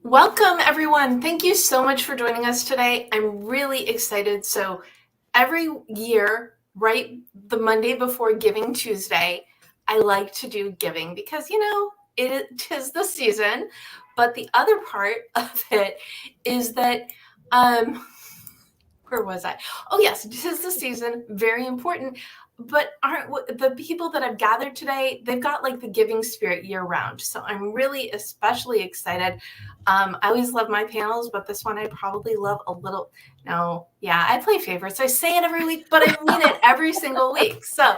Welcome, everyone. Thank you so much for joining us today. I'm really excited. So every year, right, the Monday before Giving Tuesday, I like to do giving because, it is the season. But the other part of it is that, where was I? Oh, yes, this is the season. Very important. But aren't the people that I've gathered today, they've got like the giving spirit year round. So I'm really especially excited. I always love my panels, but this one I probably love a little. No, yeah, I play favorites. I say it every week, but I mean it every single week. So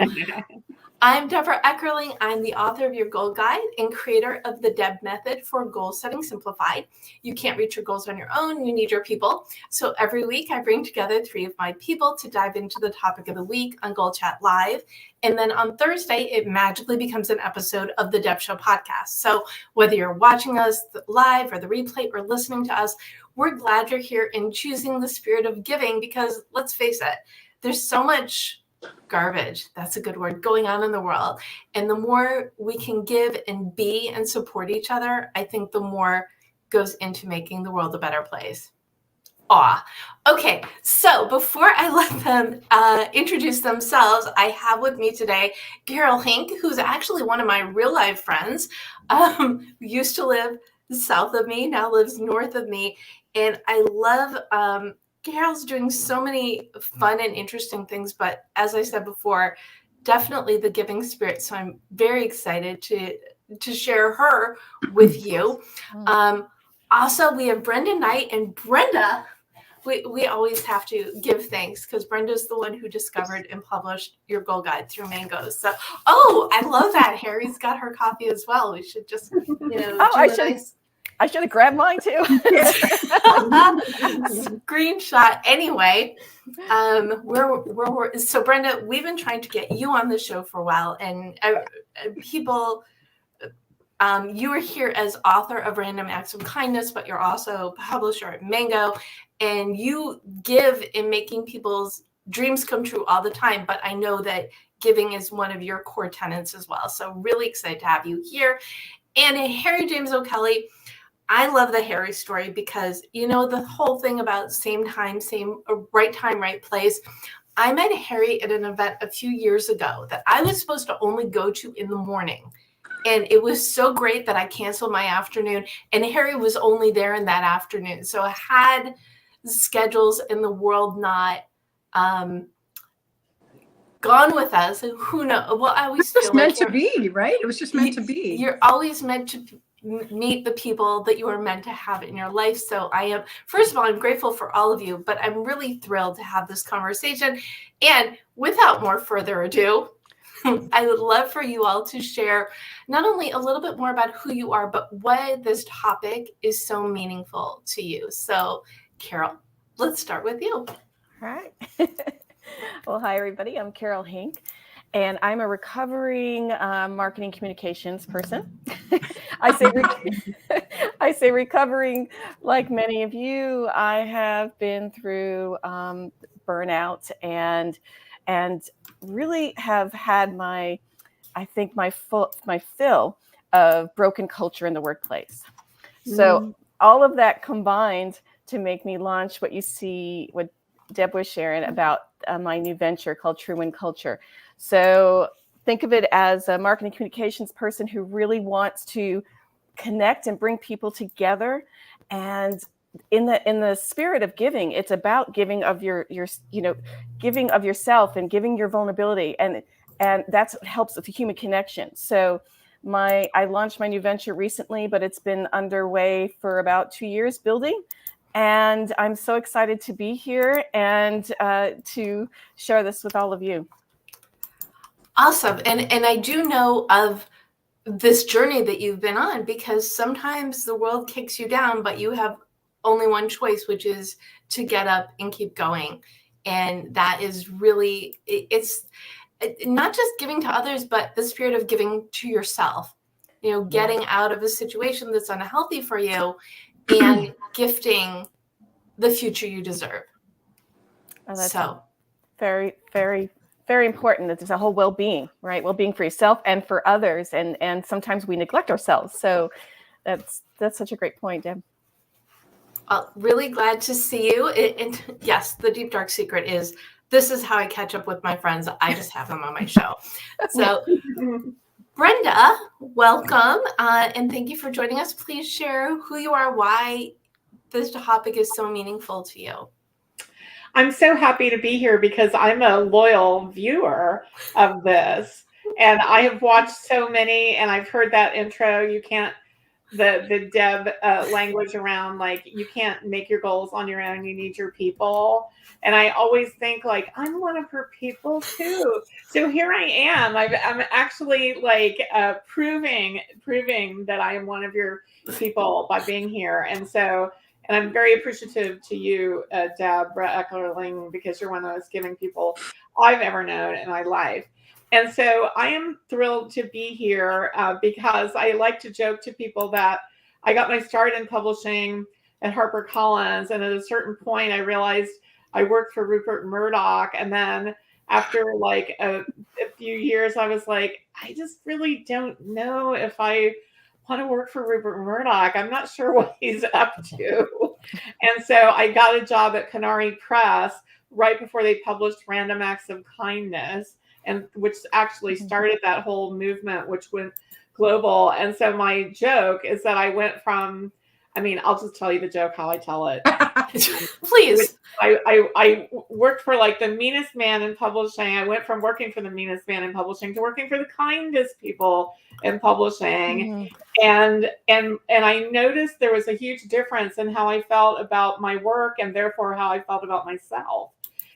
I'm Debra Eckerling. I'm the author of Your Goal Guide and creator of the DEB method for goal setting simplified. You can't reach your goals on your own. You need your people. So every week I bring together 3 of my people to dive into the topic of the week on Goal Chat Live. And then on Thursday, it magically becomes an episode of the Deb Show podcast. So whether you're watching us live or the replay or listening to us, we're glad you're here and choosing the spirit of giving because let's face it, there's so much garbage, that's a good word, going on in the world. And the more we can give and be and support each other, I think the more goes into making the world a better place. Okay, so before I let them introduce themselves, I have with me today Carol Hink, who's actually one of my real life friends, who used to live south of me, now lives north of me. And I love Carol's doing so many fun and interesting things, but as I said before, definitely the giving spirit. So I'm very excited to share her with you. Also, we have Brenda Knight, and Brenda, we always have to give thanks because Brenda's the one who discovered and published Your Goal Guide through Mangoes. So, I love that. Harri's got her copy as well. We should just, I should have grabbed mine too. Screenshot. Anyway, so Brenda, we've been trying to get you on the show for a while, and people. You are here as author of Random Acts of Kindness, but you're also a publisher at Mango, and you give in making people's dreams come true all the time. But I know that giving is one of your core tenets as well. So really excited to have you here. And Harri James-O'Kelley, I love the Harri story because, the whole thing about same time, right time, right place. I met Harri at an event a few years ago that I was supposed to only go to in the morning. And it was so great that I canceled my afternoon, and Harri was only there in that afternoon. So I had schedules in the world not gone with us. And who knows? Well, I always feel like meant to be, right? It was just meant to be. You're always meant to meet the people that you are meant to have in your life. So first of all, I'm grateful for all of you, but I'm really thrilled to have this conversation. And without more further ado, I would love for you all to share not only a little bit more about who you are, but why this topic is so meaningful to you. So, Carol, let's start with you. All right. Well, hi, everybody. I'm Carol Hink, and I'm a recovering marketing communications person. I say recovering like many of you. I have been through burnout and really have had my fill of broken culture in the workplace. So all of that combined to make me launch what Deb was sharing about my new venture called True Win Culture. So think of it as a marketing communications person who really wants to connect and bring people together. And in the spirit of giving, it's about giving of giving of yourself and giving your vulnerability, and that's what helps with the human connection. So I launched my new venture recently, but it's been underway for about 2 years building, and I'm so excited to be here and to share this with all of you. Awesome, and I do know of this journey that you've been on because sometimes the world kicks you down, but you have only one choice, which is to get up and keep going. And that is really, it's not just giving to others, but the spirit of giving to yourself, getting out of a situation that's unhealthy for you and gifting the future you deserve. Oh, that's so very, very, very important. That there's a whole well-being, right? Well-being for yourself and for others. And sometimes we neglect ourselves. So that's such a great point, Deb. Really glad to see you. And yes, the deep dark secret is this is how I catch up with my friends. I just have them on my show. So Brenda, welcome. And thank you for joining us. Please share who you are, why this topic is so meaningful to you. I'm so happy to be here because I'm a loyal viewer of this. And I have watched so many, and I've heard that intro. You can't, the Deb language around, like, you can't make your goals on your own. You need your people. And I always think, like, I'm one of her people too. So here I am. I'm actually like proving that I am one of your people by being here. And I'm very appreciative to you, Debra Eckerling, because you're one of the most giving people I've ever known in my life. And so I am thrilled to be here because I like to joke to people that I got my start in publishing at HarperCollins. And at a certain point, I realized I worked for Rupert Murdoch. And then after like a few years, I was like, I just really don't know if I want to work for Rupert Murdoch. I'm not sure what he's up to. And so I got a job at Canary Press right before they published Random Acts of Kindness, and which actually started that whole movement, which went global. And so my joke is that I went from, I'll just tell you the joke how I tell it. Please. I worked for like the meanest man in publishing. I went from working for the meanest man in publishing to working for the kindest people in publishing. And I noticed there was a huge difference in how I felt about my work and therefore how I felt about myself,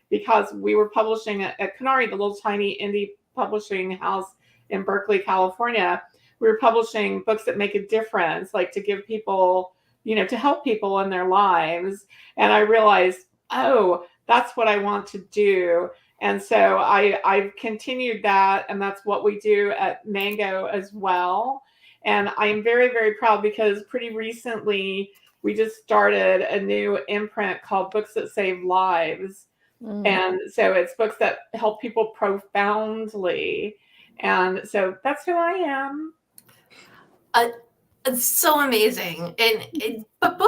because we were publishing at Canary, the little tiny indie publishing house in Berkeley, California. We were publishing books that make a difference, like to give people, to help people in their lives. And I realized, oh, that's what I want to do. And so I've continued that, and that's what we do at Mango as well. And I'm very, very proud because pretty recently we just started a new imprint called Books That Save Lives. And so it's books that help people profoundly. And so that's who I am. It's so amazing. But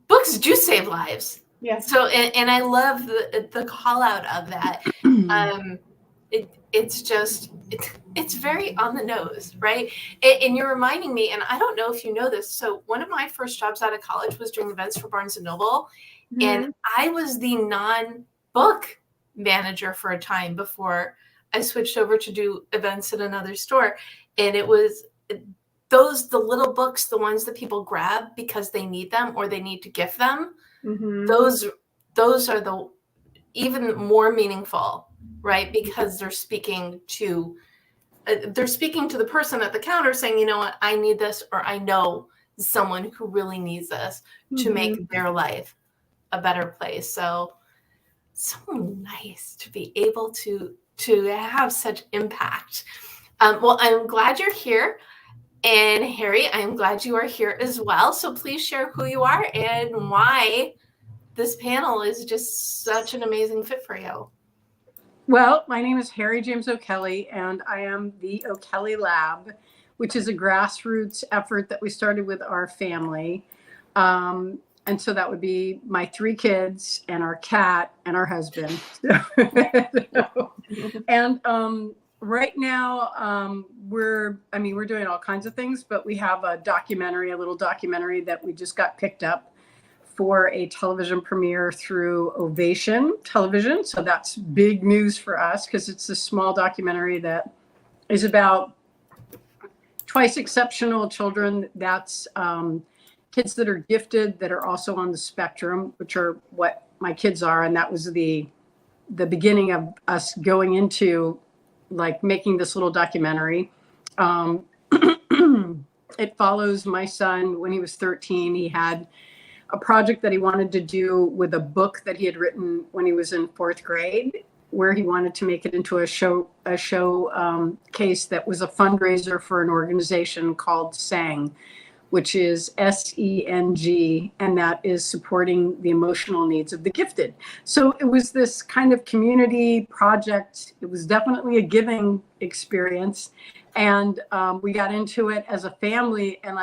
books do save lives. Yes. So, and I love the call out of that. It's very on the nose, right? And you're reminding me, and I don't know if you know this. So one of my first jobs out of college was doing events for Barnes & Noble. And I was the non-book manager for a time before I switched over to do events at another store. And it was the little books, the ones that people grab because they need them or they need to gift them. Those are the even more meaningful, right? Because they're speaking to the person at the counter saying, you know what, I need this, or I know someone who really needs this to make their life a better place. So nice to be able to have such impact. Well, I'm glad you're here. And Harri, I'm glad you are here as well. So please share who you are and why this panel is just such an amazing fit for you. Well, my name is Harri James-O'Kelley, and I am the O'Kelley Lab, which is a grassroots effort that we started with our family. And so that would be my 3 kids and our cat and our husband. And right now, we're doing all kinds of things, but we have a little documentary that we just got picked up for a television premiere through Ovation Television. So that's big news for us because it's a small documentary that is about twice exceptional children. That's kids that are gifted that are also on the spectrum, which are what my kids are. And that was the beginning of us going into like making this little documentary. It follows my son when he was 13. He had a project that he wanted to do with a book that he had written when he was in 4th grade, where he wanted to make it into a show case that was a fundraiser for an organization called SENG, which is SENG, and that is supporting the emotional needs of the gifted. So it was this kind of community project. It was definitely a giving experience. And we got into it as a family, and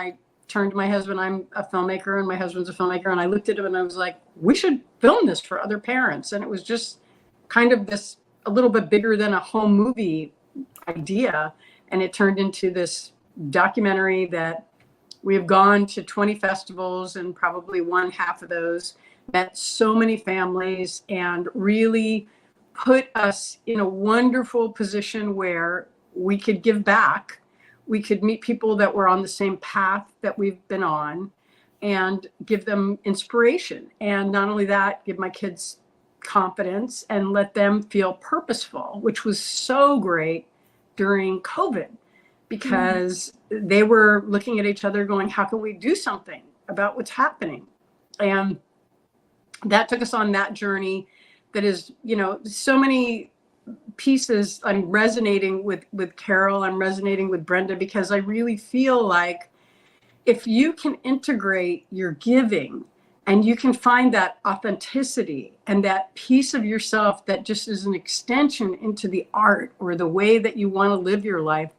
turned to my husband. I'm a filmmaker and my husband's a filmmaker. And I looked at him and I was like, we should film this for other parents. And it was just kind of this a little bit bigger than a home movie idea. And it turned into this documentary that we have gone to 20 festivals and probably one half of those, met so many families, and really put us in a wonderful position where we could give back. We could meet people that were on the same path that we've been on and give them inspiration. And not only that, give my kids confidence and let them feel purposeful, which was so great during COVID, because they were looking at each other going, how can we do something about what's happening? And that took us on that journey that is, you know, so many pieces. I'm resonating with Carol, I'm resonating with Brenda, because I really feel like if you can integrate your giving and you can find that authenticity and that piece of yourself that just is an extension into the art or the way that you want to live your life,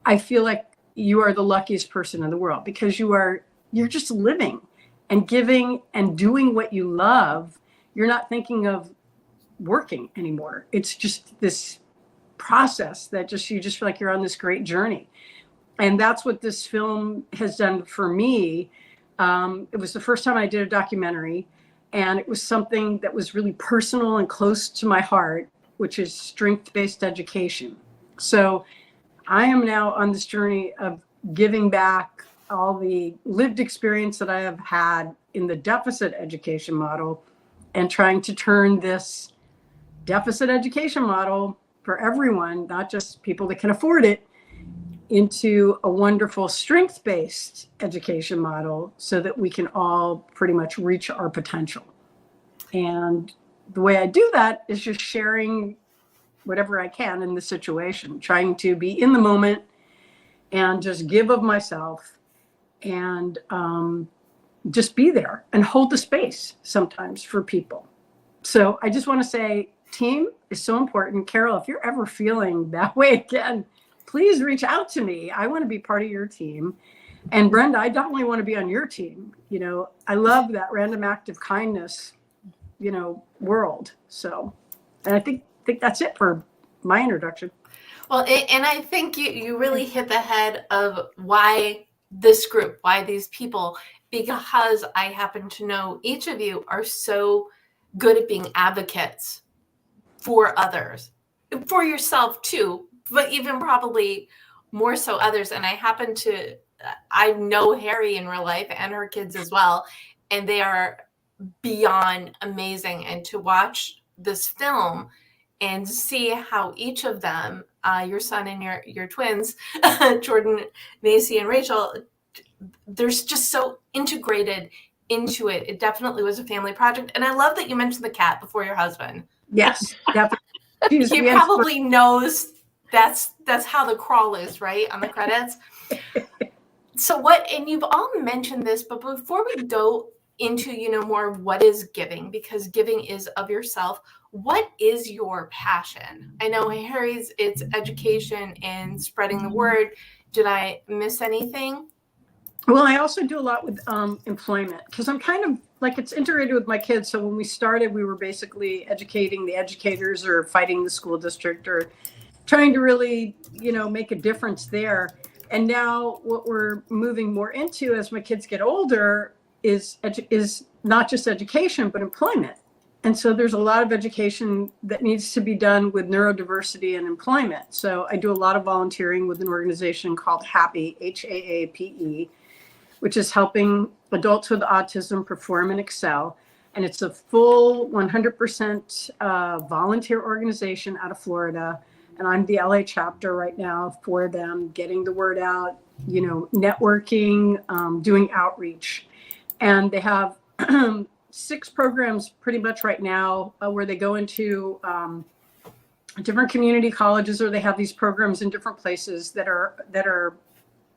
I feel like you are the luckiest person in the world, because you're just living and giving and doing what you love. You're not thinking of working anymore. It's just this process that you just feel like you're on this great journey. And that's what this film has done for me. It was the first time I did a documentary, and it was something that was really personal and close to my heart, which is strength-based education. So I am now on this journey of giving back all the lived experience that I have had in the deficit education model and trying to turn this deficit education model for everyone, not just people that can afford it, into a wonderful strength-based education model so that we can all pretty much reach our potential. And the way I do that is just sharing whatever I can in the situation, trying to be in the moment and just give of myself and just be there and hold the space sometimes for people. So I just want to say, team is so important. Carol, if you're ever feeling that way again, please reach out to me. I want to be part of your team. And Brenda, I definitely want to be on your team. You know, I love that random act of kindness, you know, world. So, and I think that's it for my introduction. Well, and I think you really hit the head of why this group, why these people, because I happen to know each of you are so good at being advocates for others, for yourself too, but even probably more so others. And I know Harri in real life and her kids as well, and they are beyond amazing. And to watch this film and see how each of them, your son and your twins, Jordan, Macy, and Rachel, they're just so integrated into it. It definitely was a family project. And I love that you mentioned the cat before your husband. Yes, definitely. He probably knows that's how the crawl is, right, on the credits. So and you've all mentioned this, but before we go into, you know, more what is giving, because giving is of yourself, what is your passion? I know Harri's, it's education and spreading the word. Did I miss anything? Well, I also do a lot with employment, because I'm kind of like, it's integrated with my kids. So when we started, we were basically educating the educators or fighting the school district or trying to really, you know, make a difference there. And now what we're moving more into as my kids get older is not just education, but employment. And so there's a lot of education that needs to be done with neurodiversity and employment. So I do a lot of volunteering with an organization called HAAPE, HAAPE, which is helping adults with autism perform and excel. And it's a full 100% volunteer organization out of Florida. And I'm the LA chapter right now for them, getting the word out, you know, networking, doing outreach. And they have 6 programs pretty much right now where they go into different community colleges, or they have these programs in different places that are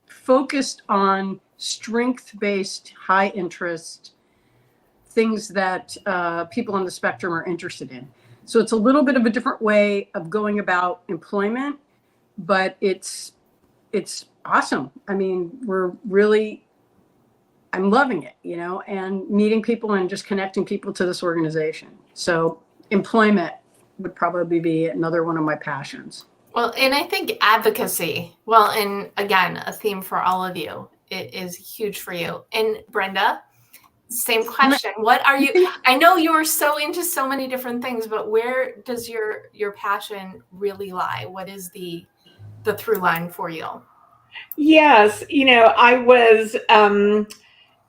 focused on strength-based, high interest things that people on the spectrum are interested in. So it's a little bit of a different way of going about employment, but it's awesome. I mean, we're really I'm loving it, you know, and meeting people and just connecting people to this organization. So employment would probably be another one of my passions. Well, and I think advocacy, well, and again, a theme for all of you, it is huge for you. And Brenda, same question. What are you, I know you're so into so many different things, but where does your passion really lie? What is the through line for you? Yes, I was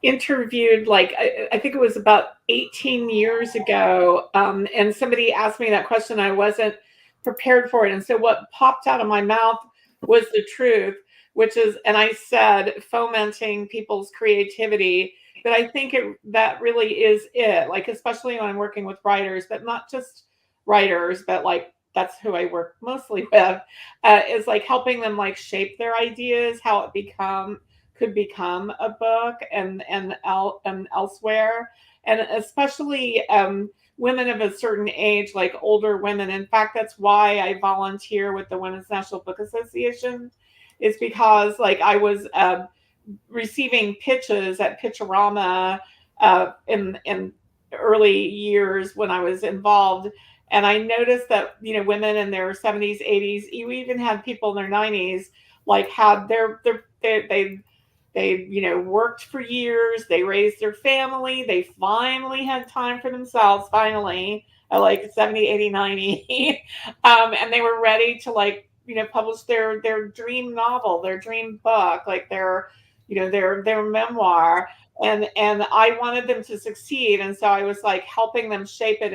interviewed, like, I think it was about 18 years ago, and somebody asked me that question. I wasn't prepared for it. And so what popped out of my mouth was the truth, which is, and I said, fomenting people's creativity. But I think that really is it, like, especially when I'm working with writers, but not just writers, but like, that's who I work mostly with, is like helping them like shape their ideas, how it could become a book and elsewhere, and especially women of a certain age, like older women. In fact, that's why I volunteer with the Women's National Book Association, is because like I was receiving pitches at Pitchorama in early years when I was involved. And I noticed that, women in their 70s, 80s, you even had people in their 90s, like had they worked for years, they raised their family, they finally had time for themselves, finally, at like 70, 80, 90. And they were ready to like, publish their dream novel, their dream book, like their memoir. And I wanted them to succeed. And so I was like helping them shape it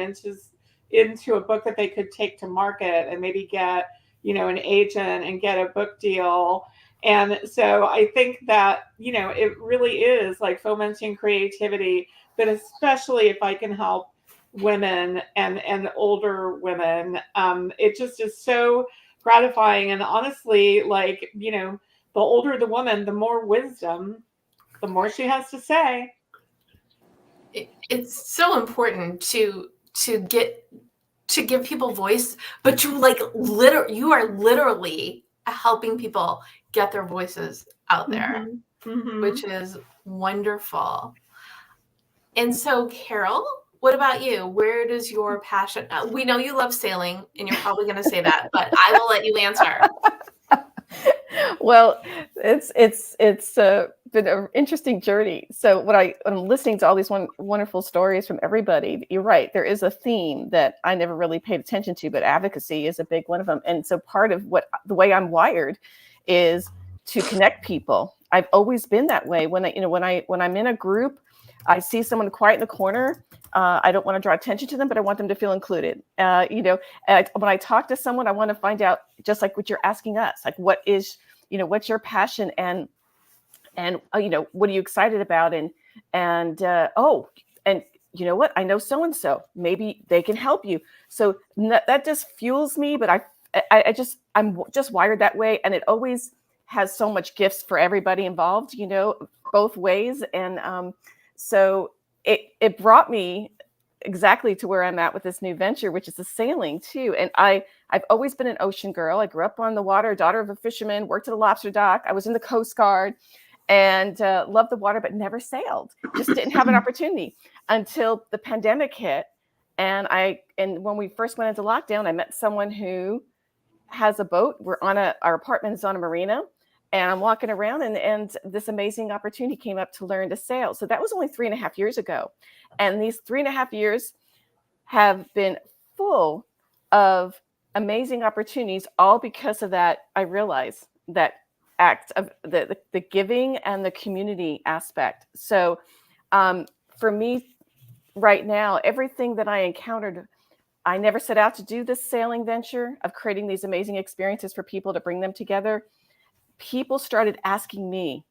into a book that they could take to market and maybe get, an agent and get a book deal. And so I think that, it really is like fomenting creativity, but especially if I can help women and older women, it just is so gratifying. And honestly, like, the older the woman, the more wisdom, the more she has to say. It's so important to give people voice, but you are literally helping people get their voices out there, which is wonderful. And so, Carol, what about you? Where does your passion? We know you love sailing, and you're probably going to say that, but I will let you answer. Well, it's been an interesting journey. So when I'm listening to all these wonderful stories from everybody, you're right. There is a theme that I never really paid attention to, but advocacy is a big one of them. And so part of the way I'm wired is to connect people. I've always been that way. When I'm in a group, I see someone quiet in the corner. I don't want to draw attention to them, but I want them to feel included. When I talk to someone, I want to find out, just like what you're asking us, like what's your passion and what are you excited about? And you know what? I know so-and-so, maybe they can help you. So that just fuels me, but I'm just wired that way. And it always has so much gifts for everybody involved, both ways. And so it brought me exactly to where I'm at with this new venture, which is the sailing too. And I've always been an ocean girl. I grew up on the water, daughter of a fisherman, worked at a lobster dock. I was in the Coast Guard and loved the water, but never sailed. Just didn't have an opportunity until the pandemic hit. And when we first went into lockdown, I met someone who has a boat. Our apartment is on a marina. And I'm walking around and this amazing opportunity came up to learn to sail. So that was only 3.5 years ago. And these 3.5 years have been full of amazing opportunities, all because of that. I realize that act of the giving and the community aspect. So for me right now, everything that I encountered, I never set out to do this sailing venture of creating these amazing experiences for people to bring them together. People started asking me.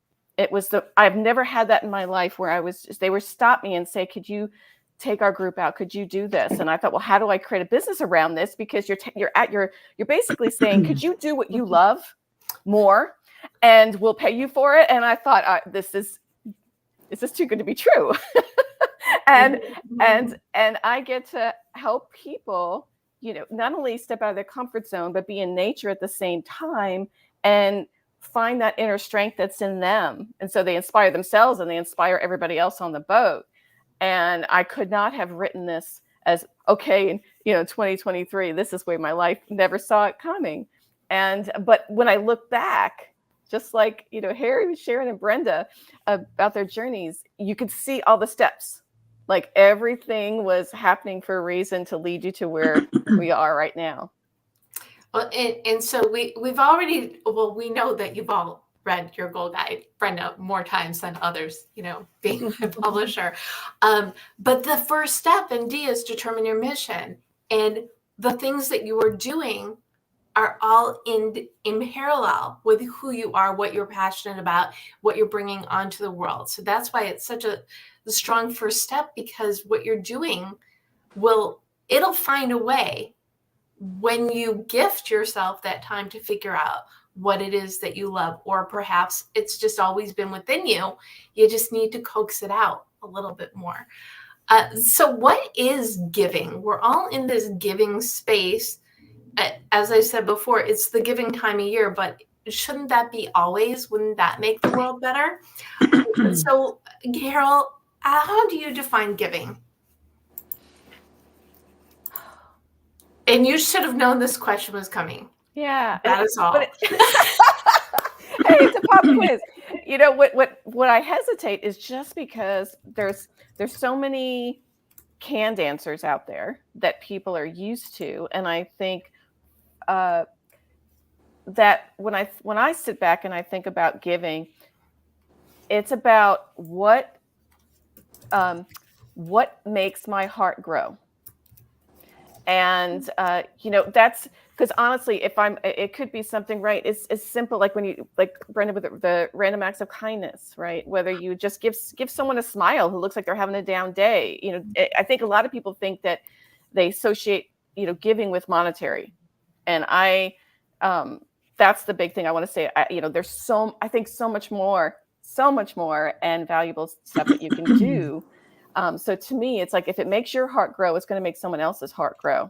I've never had that in my life where they would stop me and say, could you take our group out? Could you do this? And I thought, well, how do I create a business around this? Because you're basically saying, could you do what you love more and we'll pay you for it? And I thought, this is too good to be true. and I get to help people, not only step out of their comfort zone, but be in nature at the same time and find that inner strength that's in them. And so they inspire themselves and they inspire everybody else on the boat. And I could not have written this as, okay, in 2023, this is where my life, never saw it coming. But when I look back, just like, Harri was sharing and Brenda about their journeys, you could see all the steps. Like everything was happening for a reason to lead you to where we are right now. Well, and so we've already, we know that you've all read your goal guide, Brenda, more times than others, being a publisher. But the first step in D is determine your mission. And the things that you are doing are all in parallel with who you are, what you're passionate about, what you're bringing onto the world. So that's why it's such a strong first step, because what you're doing it'll find a way when you gift yourself that time to figure out what it is that you love, or perhaps it's just always been within you. You just need to coax it out a little bit more. So what is giving? We're all in this giving space. As I said before, it's the giving time of year, but shouldn't that be always? Wouldn't that make the world better? So, Carol, how do you define giving? And you should have known this question was coming. Yeah. That is all. Hey, it's a pop quiz. What I hesitate is just because there's so many canned answers out there that people are used to. And I think that when I sit back and I think about giving, it's about what makes my heart grow. And that's because honestly, it could be something, right? It's simple, like Brenda with the random acts of kindness, right? Whether you just give someone a smile who looks like they're having a down day. I think a lot of people think that they associate giving with monetary, and that's the big thing I want to say. There's I think so much more and valuable stuff that you can do. So to me, it's like, if it makes your heart grow, it's going to make someone else's heart grow.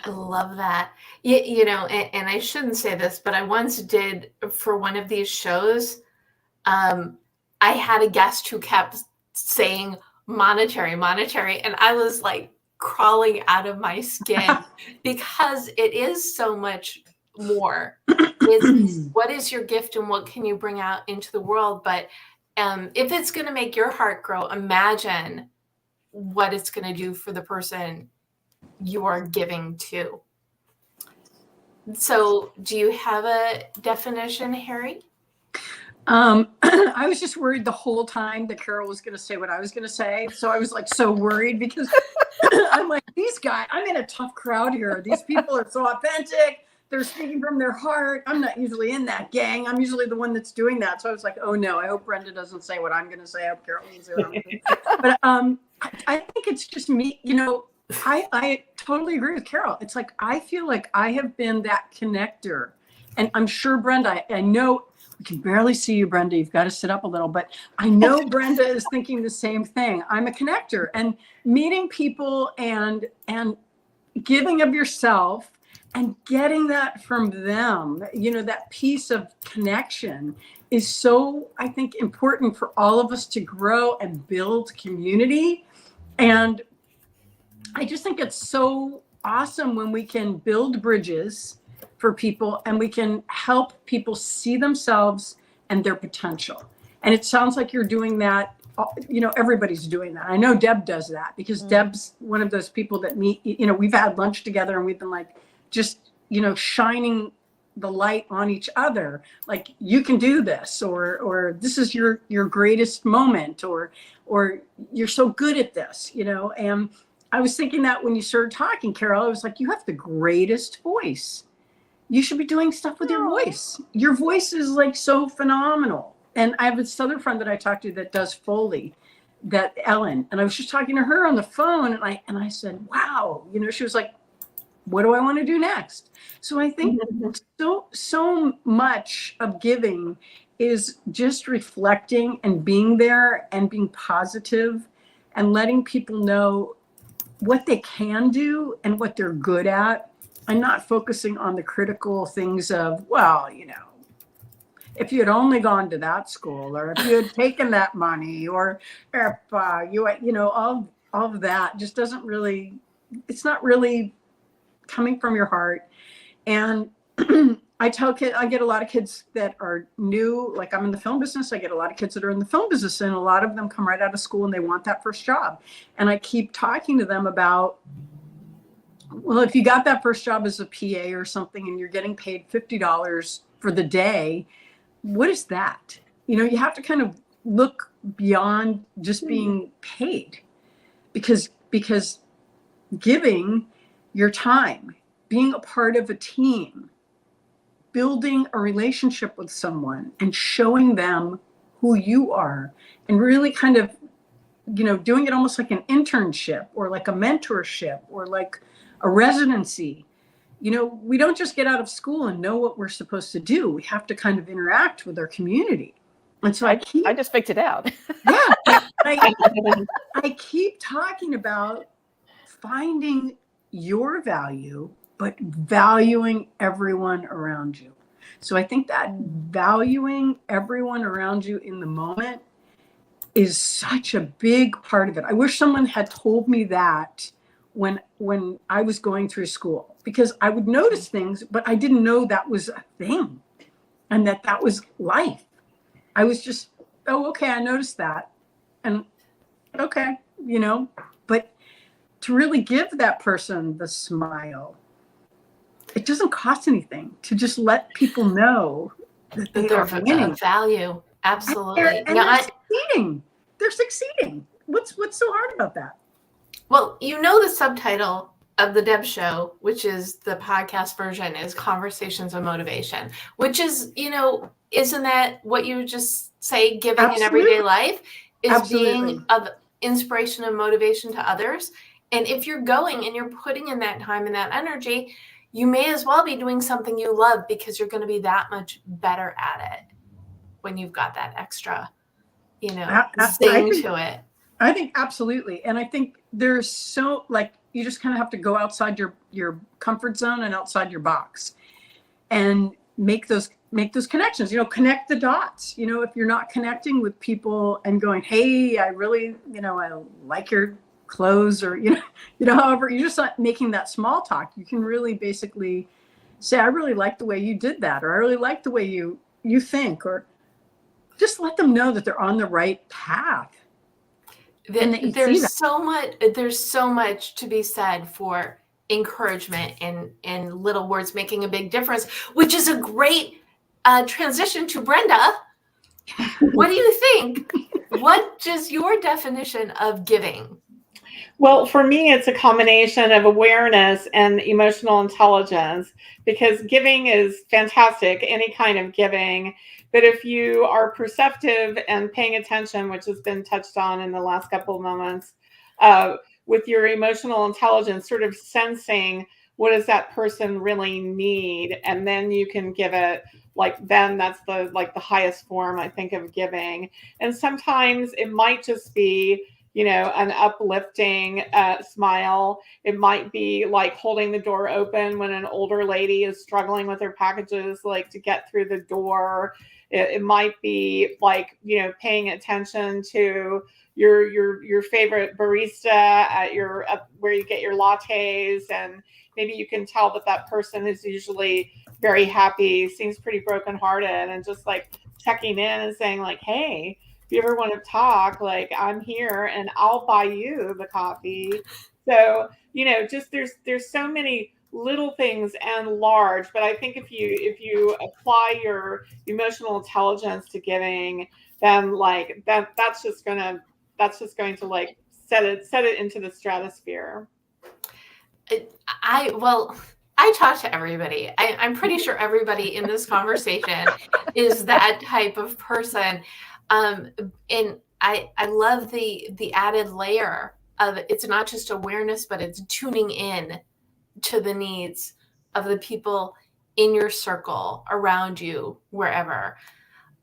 I love that. And I shouldn't say this, but I once did, for one of these shows, I had a guest who kept saying monetary, and I was like crawling out of my skin because it is so much more. What is your gift and what can you bring out into the world? But if it's going to make your heart grow, imagine what it's going to do for the person you are giving to. So do you have a definition, Harri? I was just worried the whole time that Carol was going to say what I was going to say. So I was like so worried, because I'm like, these guys, I'm in a tough crowd here. These people are so authentic. They're speaking from their heart. I'm not usually in that gang. I'm usually the one that's doing that. So I was like, oh no, I hope Brenda doesn't say what I'm going to say. I hope Carol doesn't say what I'm going to say. But I think it's just me, I totally agree with Carol. It's like, I feel like I have been that connector, and I'm sure Brenda, I know we can barely see you, Brenda. You've got to sit up a little, but I know Brenda is thinking the same thing. I'm a connector, and meeting people and giving of yourself and getting that from them, that piece of connection is so, I think, important for all of us to grow and build community. And I just think it's so awesome when we can build bridges for people and we can help people see themselves and their potential. And it sounds like you're doing that. Everybody's doing that. I know Deb does that, because Deb's one of those people that meet, we've had lunch together and we've been like, just, shining the light on each other. Like, you can do this, or this is your greatest moment, or you're so good at this, and I was thinking that when you started talking, Carol, I was like, you have the greatest voice. You should be doing stuff with your voice. Your voice is like so phenomenal. And I have this other friend that I talked to that does Foley, that Ellen, and I was just talking to her on the phone, and I said, wow, she was like, what do I want to do next? So I think so much of giving is just reflecting and being there and being positive and letting people know what they can do and what they're good at, and not focusing on the critical things of, well, if you had only gone to that school, or if you had taken that money, or if you know, all of that just doesn't really, it's not really coming from your heart. And I tell kids, I get a lot of kids that are new, like I'm in the film business. I get a lot of kids that are in the film business, and a lot of them come right out of school and they want that first job. And I keep talking to them about, well, if you got that first job as a PA or something and you're getting paid $50 for the day, what is that? You know, you have to kind of look beyond just being paid, because giving your time, being a part of a team, building a relationship with someone and showing them who you are, and really kind of, you know, doing it almost like an internship or like a mentorship or like a residency. You know, we don't just get out of school and know what we're supposed to do. We have to kind of interact with our community. And so I just picked it out. Yeah. I keep talking about finding your value, but valuing everyone around you. So I think that valuing everyone around you in the moment is such a big part of it. I wish someone had told me that when I was going through school, because I would notice things, but I didn't know that was a thing and that was life. I was just, oh, okay, I noticed that. And okay, you know, but to really give that person the smile, it doesn't cost anything to just let people know that they are winning. Value. Absolutely. And they're succeeding. They're succeeding. What's so hard about that? Well, you know, the subtitle of the Deb Show, which is the podcast version, is Conversations of Motivation, which is, you know, isn't that what you just say, giving in everyday life is being of inspiration and motivation to others. And if you're going and you're putting in that time and that energy, you may as well be doing something you love, because you're going to be that much better at it when you've got that extra, you know, thing to it. I think absolutely. And I think there's so, like, you just kind of have to go outside your comfort zone and outside your box and make those connections, you know, connect the dots. You know, if you're not connecting with people and going, hey, I really, you know, I like your clothes, or, you know, however, you're just not making that small talk. You can really basically say, I really like the way you did that, or I really like the way you think, or just let them know that they're on the right path. There's so much to be said for encouragement and little words making a big difference, which is a great transition to Brenda. What do you think? What is your definition of giving? Well, for me, it's a combination of awareness and emotional intelligence, because giving is fantastic, any kind of giving. But if you are perceptive and paying attention, which has been touched on in the last couple of moments, with your emotional intelligence, sort of sensing what does that person really need, and then you can give it, like, then that's the highest form, I think, of giving. And sometimes it might just be, you know, an uplifting smile. It might be like holding the door open when an older lady is struggling with her packages, like, to get through the door. It might be like, you know, paying attention to your favorite barista at where you get your lattes, and maybe you can tell that person is usually very happy, seems pretty brokenhearted, and just like checking in and saying, like, hey, if you ever want to talk, like, I'm here and I'll buy you the coffee. So, you know, just there's so many little things and large, but I think if you apply your emotional intelligence to giving, then like that's just going to like set it into the stratosphere. I talk to everybody. I'm pretty sure everybody in this conversation is that type of person. And I love the added layer of, it's not just awareness, but it's tuning in to the needs of the people in your circle, around you, wherever.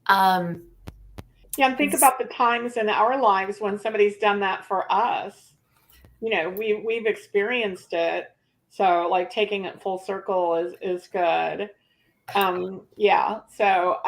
Yeah, and think about the times in our lives when somebody's done that for us. You know, we've experienced it. So like taking it full circle is good. Yeah. So,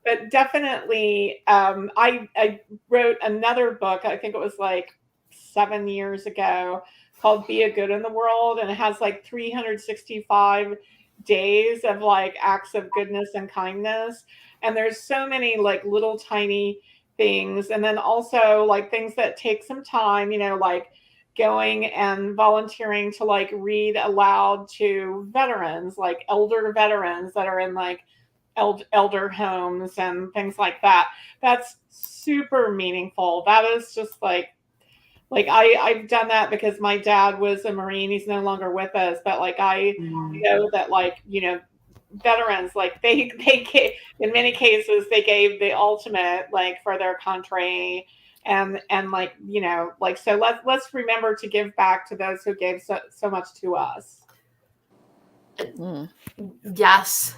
but definitely, I wrote another book. I think it was like 7 years ago, called "Be a Good in the World," and it has like 365 days of like acts of goodness and kindness. And there's so many like little tiny things, and then also like things that take some time. Like going and volunteering to like read aloud to veterans, like elder veterans that are in like elder homes and things like that. That's super meaningful. That is just like I've done that because my dad was a Marine. He's no longer with us, but like I know that like veterans, like they gave, in many cases they gave the ultimate like for their country. And like like, so let's remember to give back to those who gave so much to us. Yes.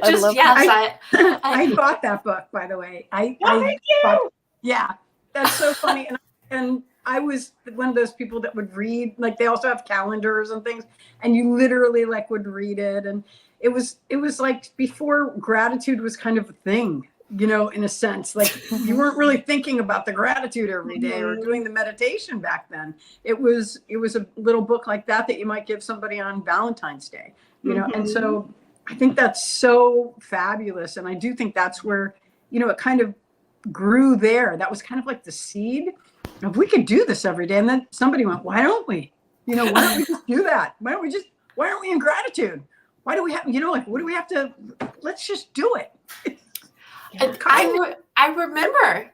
Just yes. I bought that book, by the way. Thank you. Yeah, that's so funny. And I was one of those people that would read, like they also have calendars and things, and you literally like would read it. And it was like before gratitude was kind of a thing, in a sense. Like you weren't really thinking about the gratitude every day or doing the meditation back then. It was a little book like that you might give somebody on Valentine's Day, and so I think that's so fabulous. And I do think that's where, it kind of grew there. That was kind of like the seed. If we could do this every day, and then somebody went, why don't we? Why don't we just do that? Why aren't we in gratitude? Why do we have, like, what do we have to, let's just do it. I remember,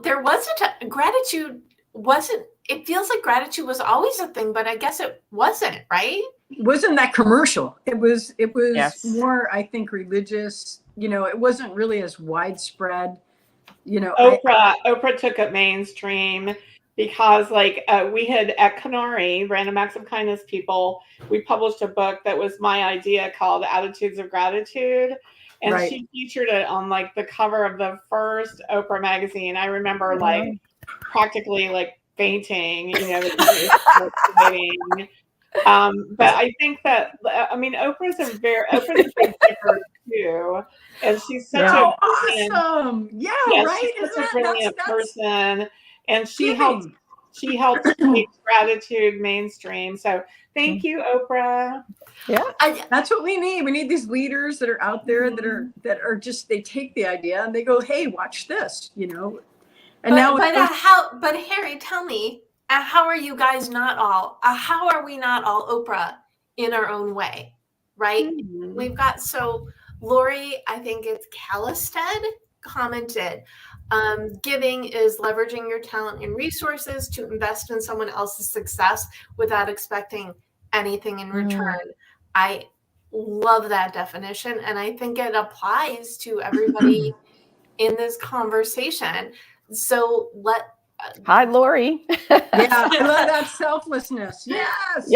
there wasn't gratitude wasn't, it feels like gratitude was always a thing, but I guess it wasn't, right? It wasn't that commercial. It was Yes. more, I think, religious. It wasn't really as widespread. Oprah took it mainstream because like we had at Canary, Random Acts of Kindness people, we published a book that was my idea called Attitudes of Gratitude. And Right. She featured it on like the cover of the first Oprah magazine. I remember like practically like fainting, but I think that, Oprah's a big giver too, and she's such a awesome. Yeah, right. She's such a brilliant person, and she giving. helped make gratitude mainstream. So thank you, Oprah. Yeah, that's what we need. We need these leaders that are out there that are just, they take the idea and they go, hey, watch this, And but Harri, tell me, how are you guys not all? How are we not all Oprah in our own way, right? Mm-hmm. We've got Lori, I think it's Callisted, commented, giving is leveraging your talent and resources to invest in someone else's success without expecting anything in return. I love that definition, and I think it applies to everybody in this conversation. So hi, Lori. Yeah, I love that selflessness. Yes.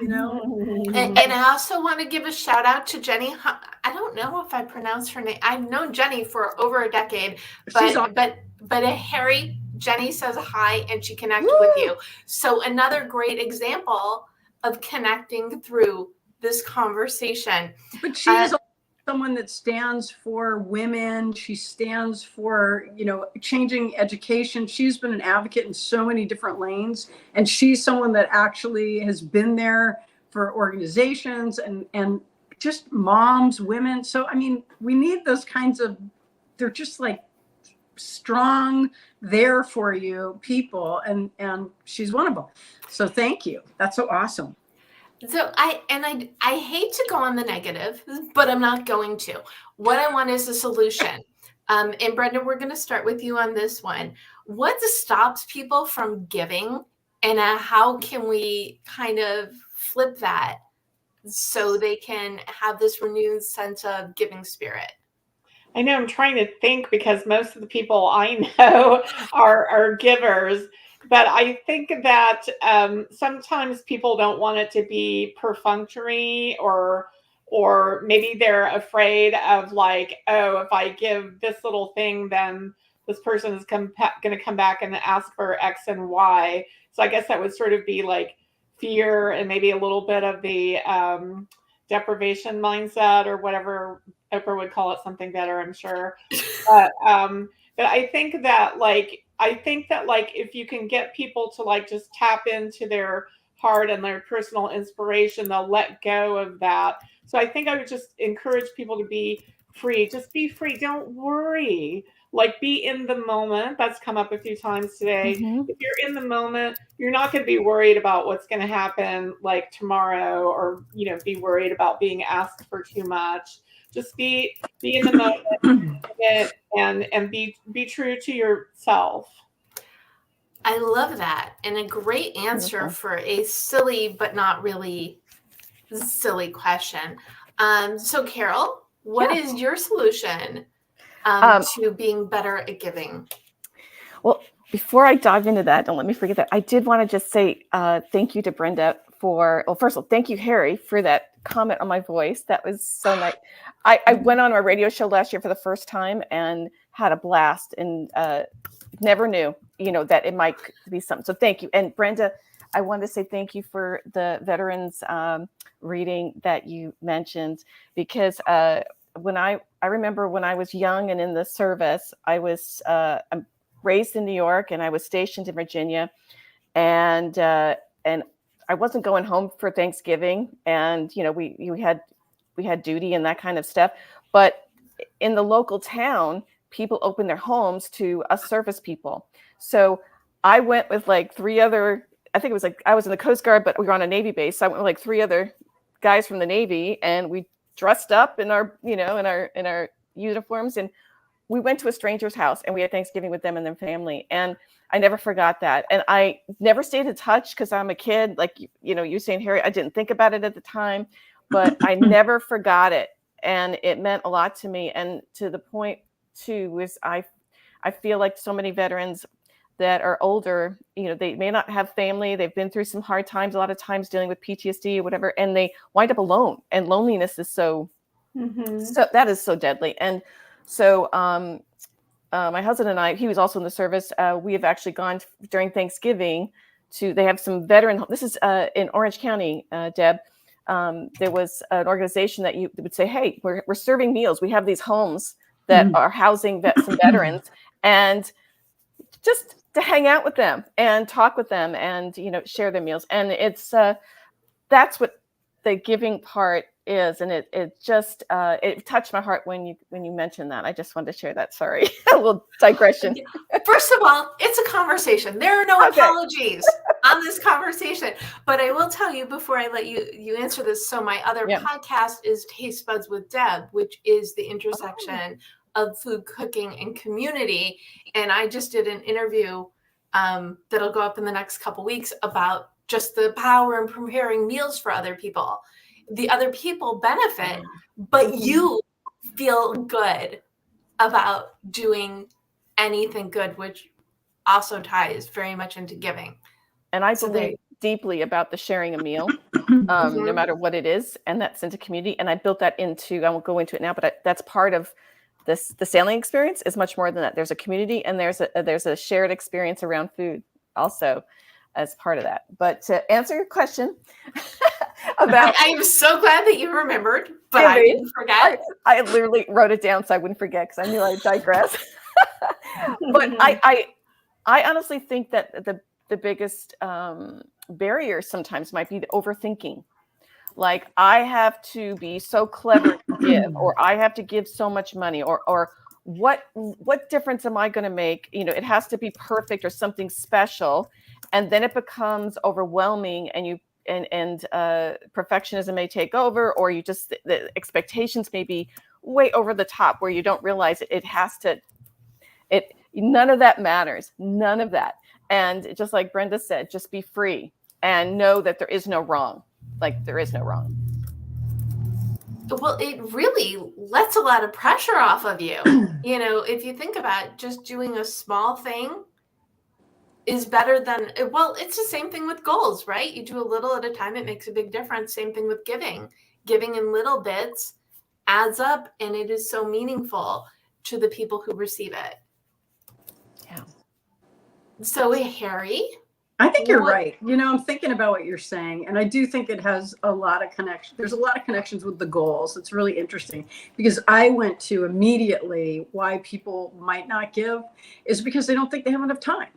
And I also want to give a shout out to Jenny. I don't know if I pronounce her name. I've known Jenny for over a decade, but Harri, Jenny says hi and she connected with you. So another great example of connecting through this conversation. But she's someone that stands for women. She stands for, changing education. She's been an advocate in so many different lanes. And she's someone that actually has been there for organizations and just moms, women. So, we need those kinds of, they're just like strong, there for you people. And she's one of them. So thank you. That's so awesome. So I hate to go on the negative, but I'm not going to. What I want is a solution. And Brenda, we're going to start with you on this one. What stops people from giving, and how can we kind of flip that so they can have this renewed sense of giving spirit? I know, I'm trying to think because most of the people I know are givers. But I think that sometimes people don't want it to be perfunctory, or maybe they're afraid of like, oh, if I give this little thing, then this person is going to come back and ask for X and Y. So I guess that would sort of be like fear and maybe a little bit of the deprivation mindset or whatever. Oprah would call it something better, I'm sure. But I think that if you can get people to like just tap into their heart and their personal inspiration, they'll let go of that. So I think I would just encourage people to be free. Just be free. Don't worry. Like, be in the moment. That's come up a few times today. Mhm. If you're in the moment, you're not going to be worried about what's going to happen like tomorrow, or be worried about being asked for too much. Just be in the moment and be true to yourself. I love that, and a great answer Wonderful. for a silly but not really silly question. So Carol, what is your solution to being better at giving? Well, before I dive into that, don't let me forget that, I did want to just say thank you to Brenda first of all, thank you, Harri, for that comment on my voice. That was so nice. I went on a radio show last year for the first time and had a blast, and never knew, that it might be something. So thank you. And Brenda, I wanted to say thank you for the veterans reading that you mentioned, because when I remember when I was young and in the service, I'm raised in New York and I was stationed in Virginia, and I wasn't going home for Thanksgiving, and we had duty and that kind of stuff. But in the local town, people opened their homes to us service people. So I went with like three other, I think it was like, I was in the Coast Guard, but we were on a Navy base. So I went with like three other guys from the Navy, and we dressed up in our, in our uniforms, and we went to a stranger's house and we had Thanksgiving with them and their family. And I never forgot that. And I never stayed in touch because I'm a kid. Like, you saying, Harri, I didn't think about it at the time, but I never forgot it. And it meant a lot to me. And to the point too, is I feel like so many veterans that are older, they may not have family. They've been through some hard times, a lot of times dealing with PTSD or whatever, and they wind up alone. And loneliness is so that is so deadly. And so my husband and I, he was also in the service. We have actually gone during Thanksgiving they have some veteran. This is in Orange County, Deb. There was an organization that would say, hey, we're serving meals. We have these homes that are housing some veterans, and just to hang out with them and talk with them and, share their meals. And it's, that's what the giving part is. And it just, it touched my heart when you mentioned that. I just wanted to share that. Sorry, a little digression. First of all, it's a conversation. There are no apologies on this conversation, but I will tell you before I let you answer this. So my other podcast is Taste Buds with Deb, which is the intersection of food, cooking, and community. And I just did an interview that'll go up in the next couple weeks about just the power in preparing meals for other people. The other people benefit, but you feel good about doing anything good, which also ties very much into giving. And I believe deeply about the sharing a meal, no matter what it is, and that's into community. And I built that into, I won't go into it now, but that's part of this. The sailing experience is much more than that. There's a community, and there's a shared experience around food also as part of that. But to answer your question about, I am so glad that you remembered, but I didn't forget. I literally wrote it down so I wouldn't forget, because I knew I'd digress. But I honestly think that the biggest barrier sometimes might be the overthinking. Like, I have to be so clever to give, or I have to give so much money, or what difference am I going to make? It has to be perfect or something special. And then it becomes overwhelming, and perfectionism may take over, or the expectations may be way over the top, where you don't realize it has to, none of that matters. None of that. And just like Brenda said, just be free and know that there is no wrong. Like, there is no wrong. Well, it really lets a lot of pressure off of you. If you think about just doing a small thing is better than, well, it's the same thing with goals, right? You do a little at a time, it makes a big difference. Same thing with giving. Giving in little bits adds up, and it is so meaningful to the people who receive it. Yeah. So, Harri? I think you're right. You know, I'm thinking about what you're saying, and I do think it has a lot of connection. There's a lot of connections with the goals. It's really interesting because I went to immediately why people might not give is because they don't think they have enough time.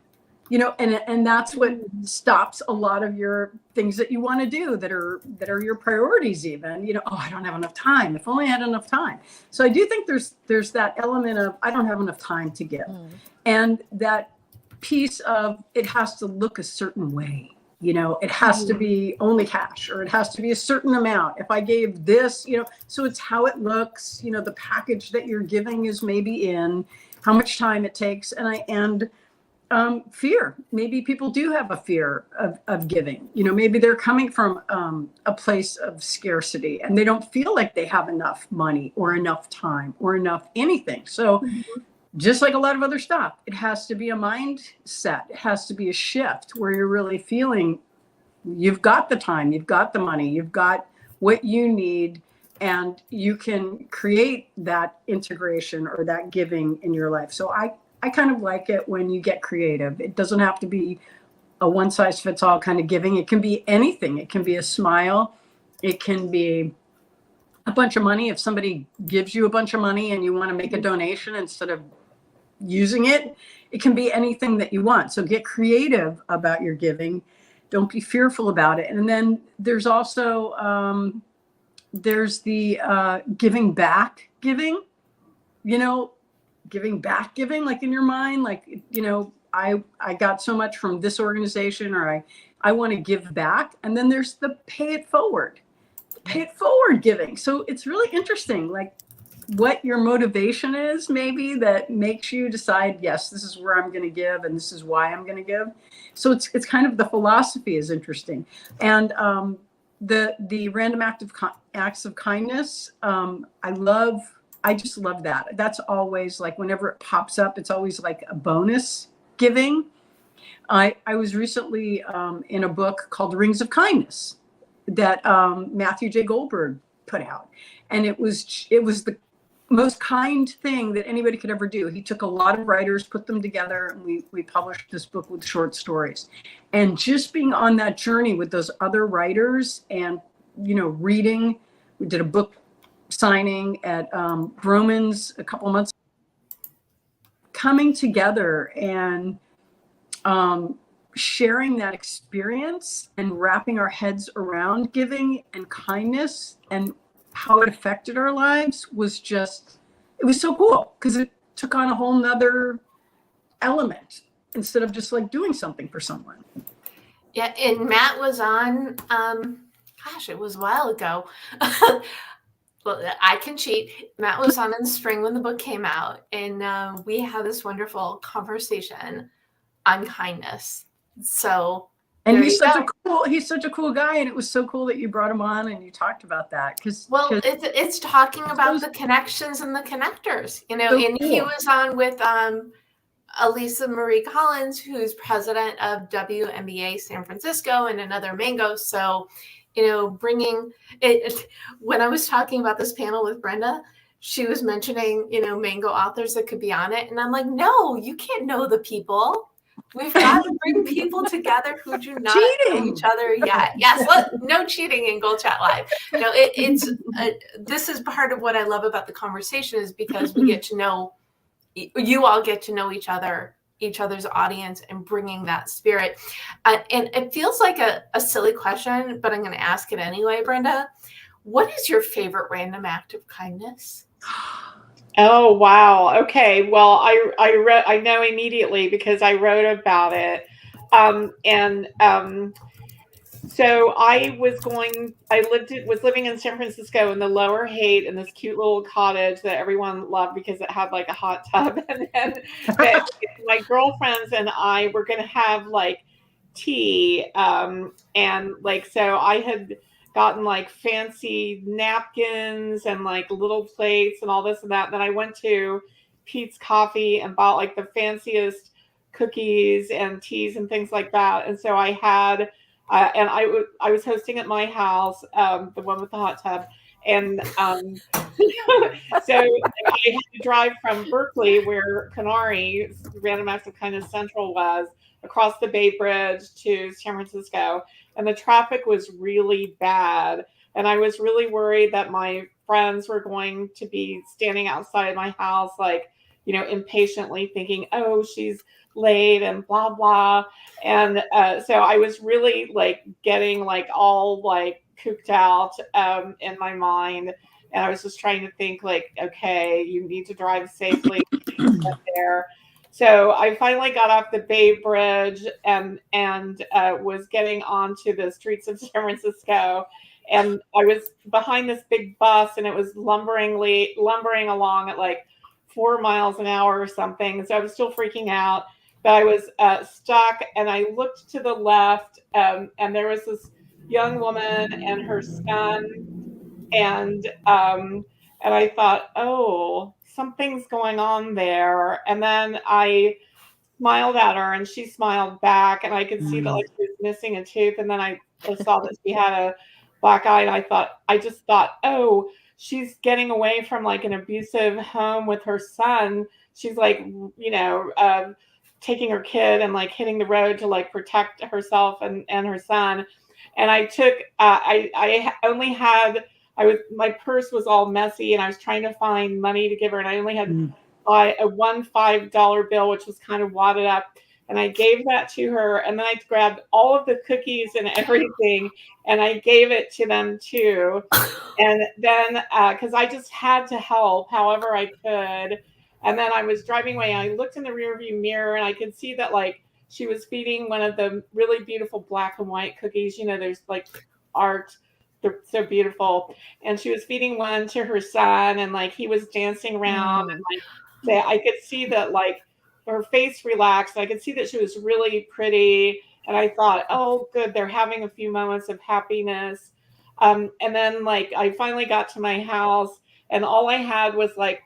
You know, and that's what stops a lot of your things that you want to do that are your priorities even. You know, oh, I don't have enough time. If only I had enough time. So I do think there's that element of I don't have enough time to give, and that piece of it has to look a certain way. You know, it has to be only cash, or it has to be a certain amount. If I gave this, you know, so it's how it looks, you know, the package that you're giving is maybe in how much time it takes. And fear. Maybe people do have a fear of giving, you know, maybe they're coming from a place of scarcity and they don't feel like they have enough money or enough time or enough anything. So just like a lot of other stuff, it has to be a mindset. It has to be a shift where you're really feeling you've got the time, you've got the money, you've got what you need, and you can create that integration or that giving in your life. So I kind of like it when you get creative. It doesn't have to be a one size fits all kind of giving. It can be anything. It can be a smile. It can be a bunch of money. If somebody gives you a bunch of money and you want to make a donation instead of using it, it can be anything that you want. So get creative about your giving. Don't be fearful about it. And then there's also, there's the giving back giving, you know, giving back giving, like in your mind, like, you know, I got so much from this organization, or I want to give back. And then there's the pay it forward giving. So it's really interesting, like what your motivation is maybe that makes you decide, yes, this is where I'm going to give and this is why I'm going to give. So it's kind of the philosophy is interesting. And the random acts of kindness, I just love that. That's always like whenever it pops up, it's always like a bonus giving. I was recently in a book called Rings of Kindness that Matthew J. Goldberg put out. And it was the most kind thing that anybody could ever do. He took a lot of writers, put them together, and we published this book with short stories. And just being on that journey with those other writers and, you know, reading, we did a book signing at Broman's a couple months ago, coming together and sharing that experience and wrapping our heads around giving and kindness and how it affected our lives was just, it was so cool because it took on a whole nother element instead of just like doing something for someone. Yeah, and Matt was on, gosh, it was a while ago. Well, I can cheat. Matt was on in the spring when the book came out, and we had this wonderful conversation on kindness. So, and he's such a cool guy, and it was so cool that you brought him on and you talked about that. Because it's talking about the connections and the connectors, you know. So and cool. He was on with Elisa Marie Collins, who's president of WNBA San Francisco, and another Mango. So, you know, bringing it. When I was talking about this panel with Brenda, she was mentioning, you know, Mango authors that could be on it. And I'm like, no, you can't know the people. We've got to bring people together who do not know each other yet. Yes, no cheating in Goal Chat Live. No, this is part of what I love about the conversation is because we get to know, you all get to know each other's audience and bringing that spirit. And it feels like a silly question, but I'm going to ask it anyway, Brenda. What is your favorite random act of kindness? Oh, wow. Okay. Well, I know immediately because I wrote about it. So I was living in San Francisco in the Lower Haight in this cute little cottage that everyone loved because it had like a hot tub. And then my girlfriends and I were going to have like tea. And like, so I had gotten like fancy napkins and like little plates and all this and that. Then I went to Pete's Coffee and bought like the fanciest cookies and teas and things like that. And so I had, and I was hosting at my house, the one with the hot tub. And so I had to drive from Berkeley, where Canary, Random Acts of Kindness Central was, across the Bay Bridge to San Francisco. And the traffic was really bad. And I was really worried that my friends were going to be standing outside my house, like, you know, impatiently thinking, oh, she's late and blah, blah. And so I was really like getting like all like cooped out in my mind. And I was just trying to think like, okay, you need to drive safely there. So I finally got off the Bay Bridge and was getting onto the streets of San Francisco. And I was behind this big bus, and it was lumbering along at like 4 miles an hour or something. So I was still freaking out, but I was stuck. And I looked to the left, and there was this young woman and her son, and I thought, oh, something's going on there. And then I smiled at her, and she smiled back, and I could see that like she was missing a tooth. And then I saw that she had a black eye, and I just thought, oh, she's getting away from like an abusive home with her son. She's like, you know, taking her kid and like hitting the road to like protect herself and her son. And I took, I only had, my purse was all messy, and I was trying to find money to give her, and I only had a $5 bill, which was kind of wadded up. And I gave that to her, and then I grabbed all of the cookies and everything, and I gave it to them too. And then, because I just had to help however I could. And then I was driving away, and I looked in the rearview mirror, and I could see that like she was feeding one of the really beautiful black and white cookies. You know, there's like art, they're so beautiful. And she was feeding one to her son, and like he was dancing around, and like I could see that like her face relaxed. I could see that she was really pretty. And I thought, oh, good, they're having a few moments of happiness. And then like I finally got to my house, and all I had was like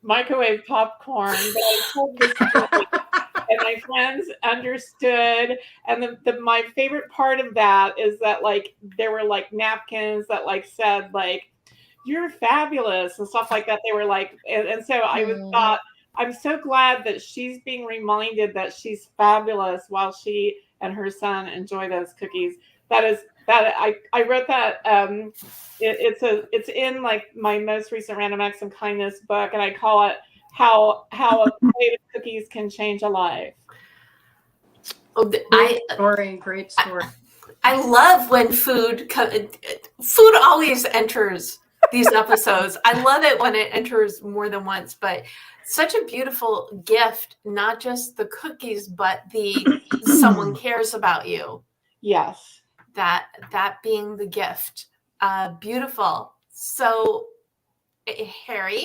microwave popcorn. But I told this story, and my friends understood. And my favorite part of that is that like there were like napkins that like said like, you're fabulous and stuff like that. They were like, and so I thought, I'm so glad that she's being reminded that she's fabulous while she and her son enjoy those cookies. I wrote that. It's in like my most recent Random Acts of Kindness book, and I call it how a plate of cookies can change a life. Oh, Great story. I love when food always enters these episodes. I love it when it enters more than once, but such a beautiful gift, not just the cookies, but the someone cares about you. Yes. That being the gift. Beautiful. So, Harri,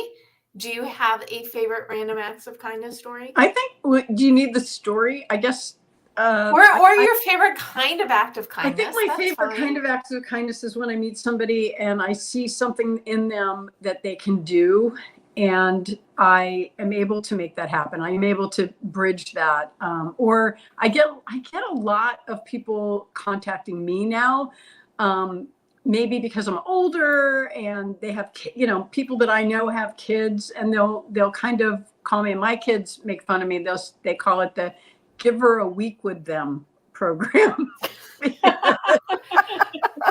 do you have a favorite Random Acts of Kindness story? I think, do you need the story? I guess. Or your favorite kind of act of kindness. I think my favorite kind of act of kindness is when I meet somebody and I see something in them that they can do, and I am able to make that happen. I am able to bridge that. Or I get a lot of people contacting me now, maybe because I'm older and they have, people that I know have kids, and they'll kind of call me, and my kids make fun of me. They call it the Give Her a Week with Them program.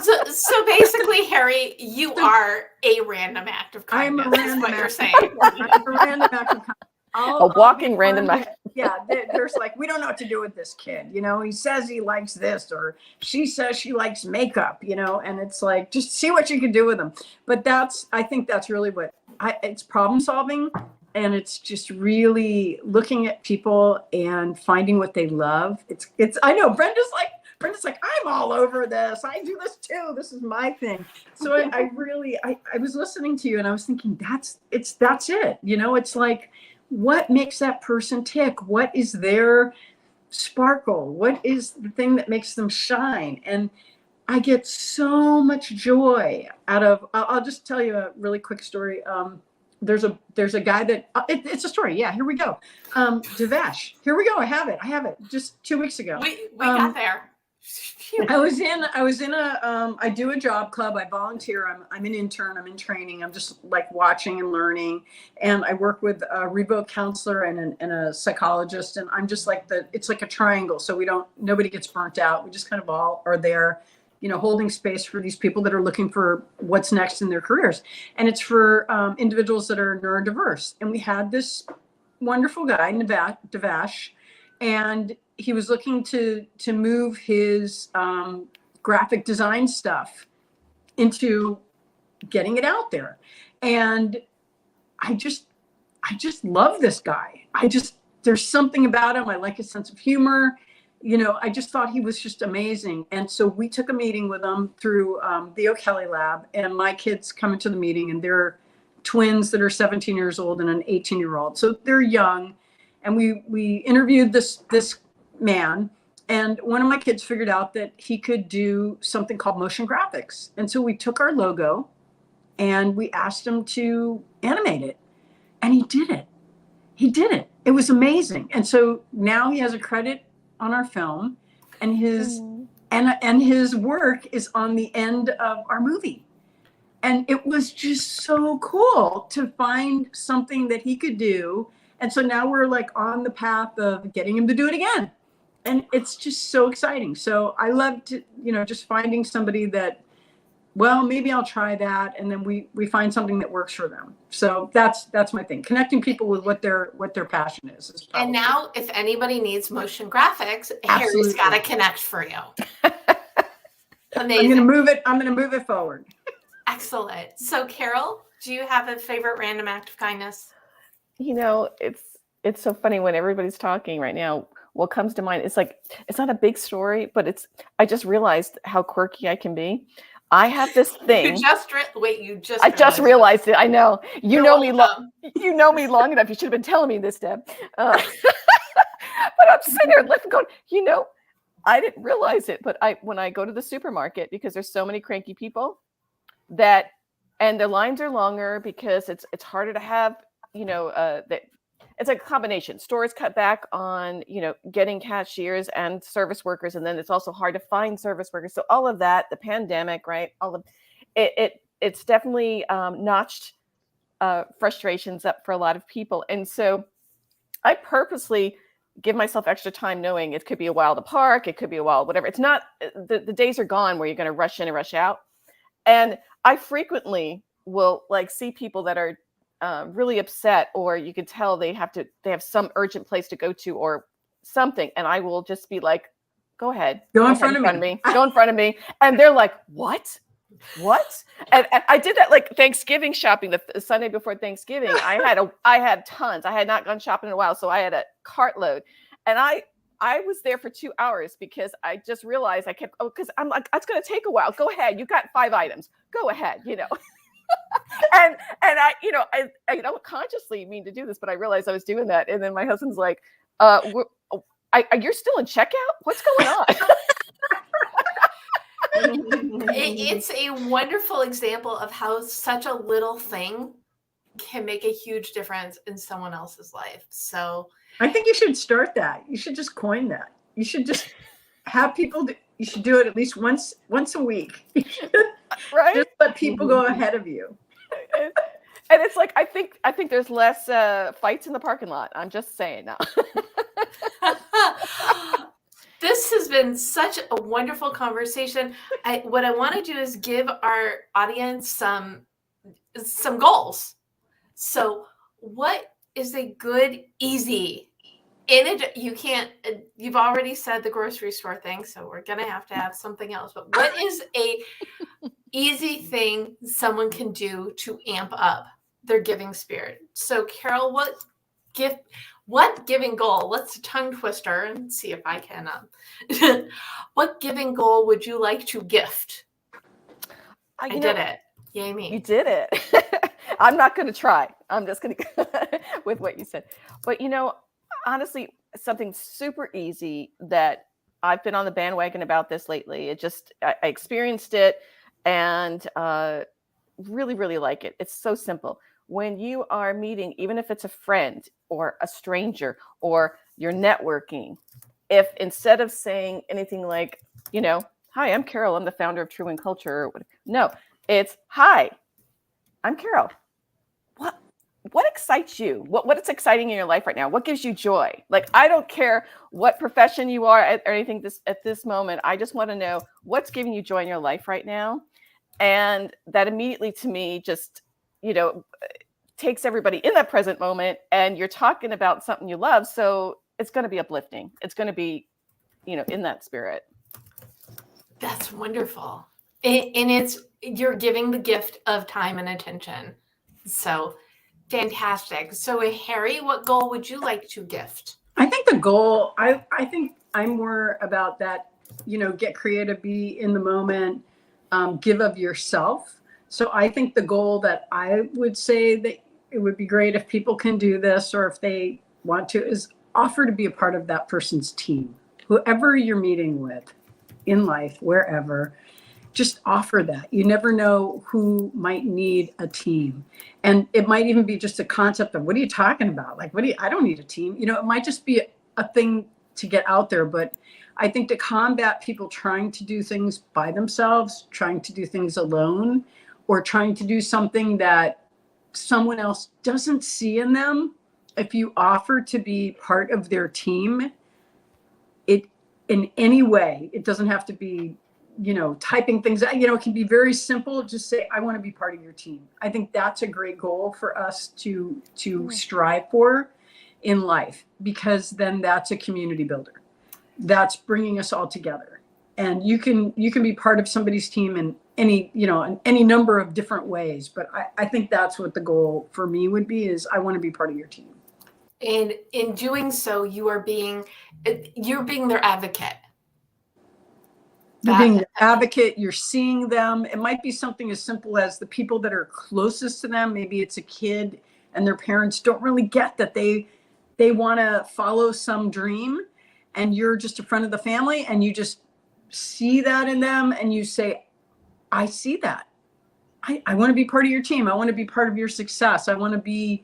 So basically, Harri, you are a random act of kindness. I'm a random what you're saying. I'm a random act of kindness. A walking random act. Yeah, there's like, we don't know what to do with this kid. He says he likes this, or she says she likes makeup, and it's like, just see what you can do with them. But I think that's really it's problem solving. And it's just really looking at people and finding what they love. I know Brenda's like, I'm all over this. I do this too. This is my thing. So I was listening to you, and I was thinking that's it. It's like, what makes that person tick? What is their sparkle? What is the thing that makes them shine? And I get so much joy out of, I'll just tell you a really quick story. There's a guy that it's a story. Yeah, here we go. Devesh. Here we go. I have it just 2 weeks ago. We got there. I do a job club. I volunteer. I'm an intern. I'm in training. I'm just like watching and learning. And I work with a revoke counselor and a psychologist. And I'm just like it's like a triangle. So nobody gets burnt out. We just kind of all are there, holding space for these people that are looking for what's next in their careers. And it's for individuals that are neurodiverse. And we had this wonderful guy, Devash, and he was looking to move his graphic design stuff into getting it out there. And I just love this guy. There's something about him. I like his sense of humor. I just thought he was just amazing. And so we took a meeting with him through the O'Kelley lab, and my kids come into the meeting, and they're twins that are 17 years old and an 18-year-old. So they're young. And we interviewed this man, and one of my kids figured out that he could do something called motion graphics. And so we took our logo and we asked him to animate it, and he did it. It was amazing. And so now he has a credit on our film, and his work is on the end of our movie. And it was just so cool to find something that he could do. And so now we're like on the path of getting him to do it again. And it's just so exciting. So I love to, just finding somebody that, well, maybe I'll try that. And then we find something that works for them. So that's my thing. Connecting people with what their passion is and now if anybody needs motion graphics, Absolutely. Harry's got to connect for you. Amazing. I'm going to move it forward. Excellent. So Carol, do you have a favorite random act of kindness? It's so funny when everybody's talking right now. What comes to mind is like, it's not a big story, but I just realized how quirky I can be. I have this thing. I just realized it. I know. You know me long enough. You should have been telling me this, Deb. But I'm sitting there laughing going, I didn't realize it. But when I go to the supermarket, because there's so many cranky people and the lines are longer because it's harder to have, it's a combination. Stores cut back on, getting cashiers and service workers. And then it's also hard to find service workers. So all of that, the pandemic, right? All of it's definitely notched frustrations up for a lot of people. And so I purposely give myself extra time knowing it could be a while to park. It could be a while, whatever. It's not, the days are gone where you're going to rush in and rush out. And I frequently will see people that are really upset, or you can tell they have some urgent place to go to or something. And I will just be like, go ahead. Go in front of me. Go in front of me. And they're like, what? And I did that Thanksgiving shopping, the Sunday before Thanksgiving. I had tons. I had not gone shopping in a while. So I had a cartload, and I was there for 2 hours because I just realized because I'm like, it's going to take a while. Go ahead. You got 5 items. Go ahead, and I don't consciously mean to do this, but I realized I was doing that. And then my husband's like, you're still in checkout? What's going on? It's a wonderful example of how such a little thing can make a huge difference in someone else's life. So I think you should start that. You should just coin that. You should just have people you should do it at least once a week. Right? Just let people go ahead of you. And it's like, I think there's less fights in the parking lot. I'm just saying now. This has been such a wonderful conversation. What I want to do is give our audience some goals. So what is a good, easy, you've already said the grocery store thing, so we're going to have something else. But what is a easy thing someone can do to amp up their giving spirit? So Carol, what giving goal? Let's tongue twister and see if I can. What giving goal would you like to gift? I did it. Yay me. You did it. I'm not going to try. I'm just going to go with what you said. But honestly, something super easy that I've been on the bandwagon about this lately. I experienced it and really, really like it. It's so simple. When you are meeting, even if it's a friend or a stranger or you're networking, if instead of saying anything like, Hi, I'm Carol. I'm the founder of True Wind Culture. No, it's, hi, I'm Carol. What excites you? What's exciting in your life right now? What gives you joy? Like, I don't care what profession you are or anything at this moment. I just want to know what's giving you joy in your life right now. And that immediately to me just, takes everybody in that present moment, and you're talking about something you love. So it's going to be uplifting. It's going to be, in that spirit. That's wonderful. And you're giving the gift of time and attention. So fantastic. So Harri, what goal would you like to gift? I think the goal, I think I'm more about that, get creative, be in the moment, give of yourself. So I think the goal that I would say that it would be great if people can do this, or if they want to, is offer to be a part of that person's team. Whoever you're meeting with in life, wherever, just offer that. You never know who might need a team. And it might even be just a concept of, what are you talking about? Like, I don't need a team. It might just be a thing to get out there. But I think to combat people trying to do things by themselves, trying to do things alone, or trying to do something that someone else doesn't see in them, if you offer to be part of their team, it in any way, it doesn't have to be typing things out. It can be very simple. Just say, I want to be part of your team. I think that's a great goal for us to strive for in life, because then that's a community builder. That's bringing us all together. And you can be part of somebody's team in any number of different ways. But I think that's what the goal for me would be, is I want to be part of your team. And in doing so, you're being their advocate. You're being an advocate, you're seeing them. It might be something as simple as the people that are closest to them. Maybe it's a kid and their parents don't really get that they want to follow some dream, and you're just a friend of the family, and you just see that in them, and you say, I see that. I want to be part of your team. I want to be part of your success. I want to be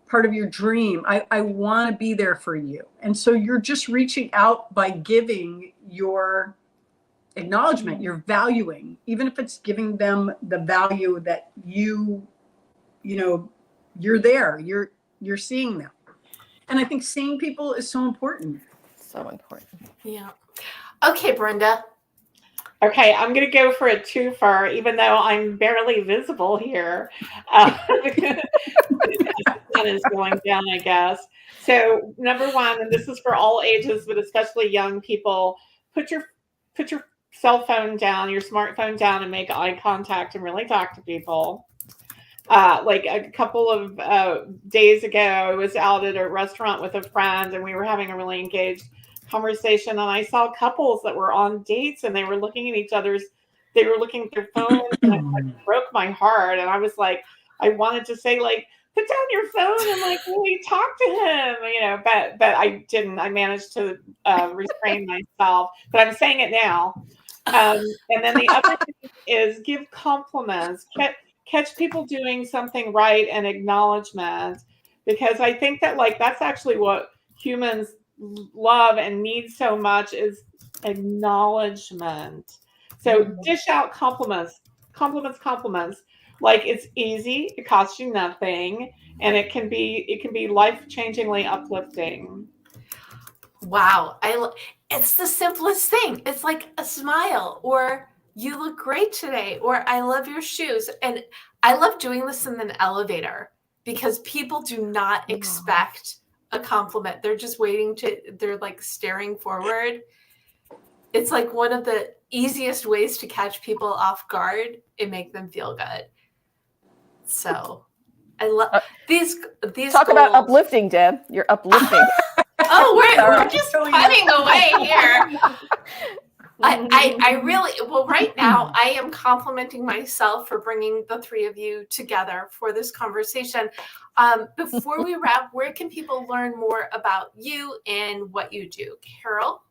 part of your dream. I want to be there for you. And so you're just reaching out by giving your acknowledgement, you're valuing, even if it's giving them the value that you're there, you're seeing them. And I think seeing people is so important. So important. Yeah. Okay, Brenda. Okay, I'm going to go for a twofer, even though I'm barely visible here. The sun is going down, I guess. So number one, and this is for all ages, but especially young people, put your cell phone down, your smartphone down, and make eye contact and really talk to people. Like a couple of days ago, I was out at a restaurant with a friend, and we were having a really engaged conversation, and I saw couples that were on dates, and they were looking at their phones, and it broke my heart. And I was like, I wanted to say, like, put down your phone and like really talk to him, but I didn't. I managed to restrain myself, but I'm saying it now. And then the other thing is give compliments. Catch people doing something right and acknowledgement, because I think that that's actually what humans love and need so much, is acknowledgement. So dish out compliments. Like, it's easy, it costs you nothing, and it can be life-changingly uplifting. Wow. It's the simplest thing. It's like a smile, or you look great today, or I love your shoes. And I love doing this in an elevator, because people do not expect a compliment. They're just they're like staring forward. It's like one of the easiest ways to catch people off guard and make them feel good. So I love these Talk goals. About uplifting, Deb. You're uplifting. We're just putting away here. I really, right now I am complimenting myself for bringing the three of you together for this conversation. Before we wrap, where can people learn more about you and what you do? Carol?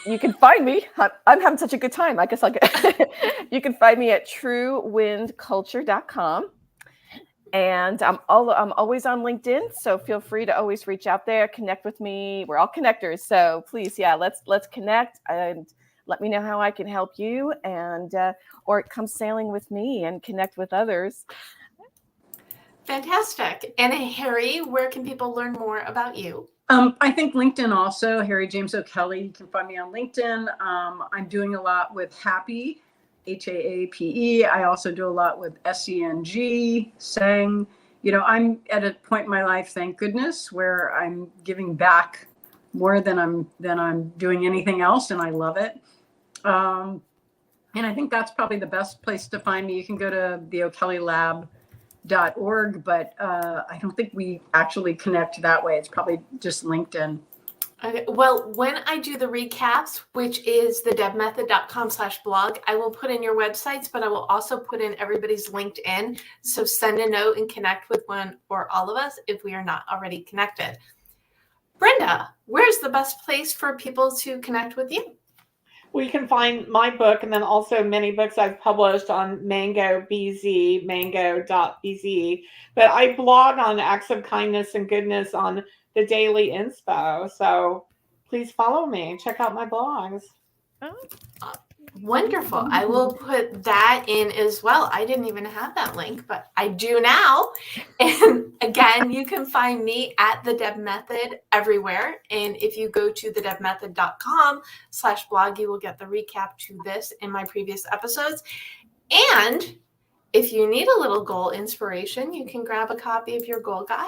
You can find me. I'm having such a good time. I guess you can find me at truewindculture.com. And I'm always on LinkedIn, so feel free to always reach out there, connect with me. We're all connectors, so please, let's connect and let me know how I can help you, and or come sailing with me and connect with others. Fantastic. And Harri, where can people learn more about you? I think LinkedIn also, Harri James-O'Kelley. You can find me on LinkedIn. I'm doing a lot with Happy, HAAPE. I also do a lot with SENG, Sang. I'm at a point in my life, thank goodness, where I'm giving back more than I'm doing anything else, and I love it. And I think that's probably the best place to find me. You can go to theokellylab.org, but I don't think we actually connect that way. It's probably just LinkedIn. Okay. Well, when I do the recaps, which is the debmethod.com/blog, I will put in your websites, but I will also put in everybody's LinkedIn. So send a note and connect with one or all of us if we are not already connected. Brenda, where's the best place for people to connect with you? Well, you can find my book and then also many books I've published on MangoBZ, mango.bz. But I blog on acts of kindness and goodness on the Daily Inspo. So please follow me. Check out my blogs. Wonderful. I will put that in as well. I didn't even have that link, but I do now. And again, you can find me at The Deb Method everywhere. And if you go to thedebmethod.com/blog, you will get the recap to this in my previous episodes. And if you need a little goal inspiration, you can grab a copy of your goal guide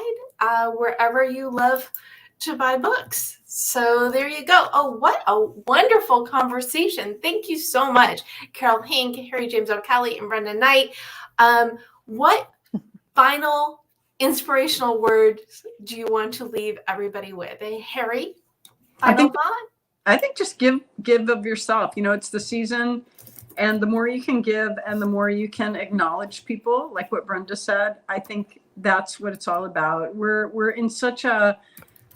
wherever you love to buy books. So there you go. Oh, what a wonderful conversation. Thank you so much, Carol Hink, Harri James-O'Kelley, and Brenda Knight. What final inspirational words do you want to leave everybody with? Harri, final thought? I think just give of yourself. It's the season, and the more you can give and the more you can acknowledge people, like what Brenda said, I think that's what it's all about. We're in such a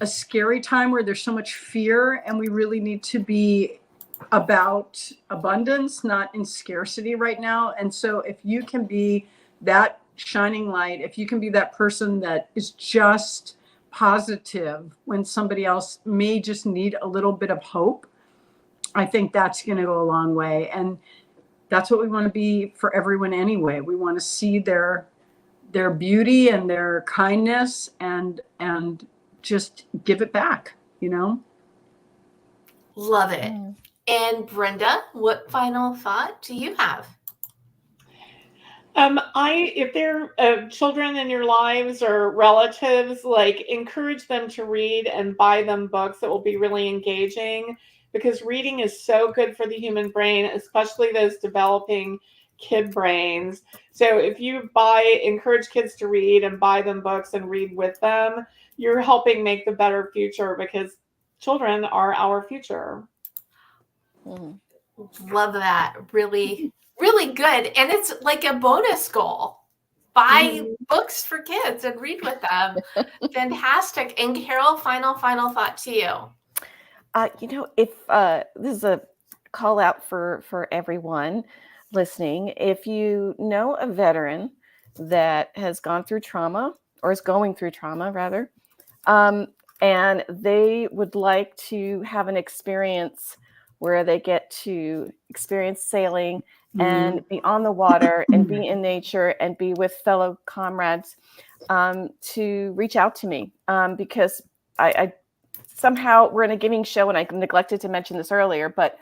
scary time where there's so much fear, and we really need to be about abundance, not in scarcity right now. And so if you can be that shining light, if you can be that person that is just positive when somebody else may just need a little bit of hope, I think that's going to go a long way. And that's what we want to be for everyone anyway. We want to see their beauty and their kindness and just give it back, Love it. And Brenda, what final thought do you have? If there are children in your lives or relatives, encourage them to read and buy them books that will be really engaging, because reading is so good for the human brain, especially those developing kid brains. So if you encourage kids to read and buy them books and read with them, you're helping make the better future, because children are our future. Love that. Really, really good. And it's like a bonus goal. Buy books for kids and read with them. Fantastic. And Carol, final thought to you. If this is a call out for everyone listening, if you know a veteran that has gone through trauma, or is going through trauma rather, and they would like to have an experience where they get to experience sailing and be on the water and be in nature and be with fellow comrades, to reach out to me, because I somehow we're in a giving show, and I neglected to mention this earlier, but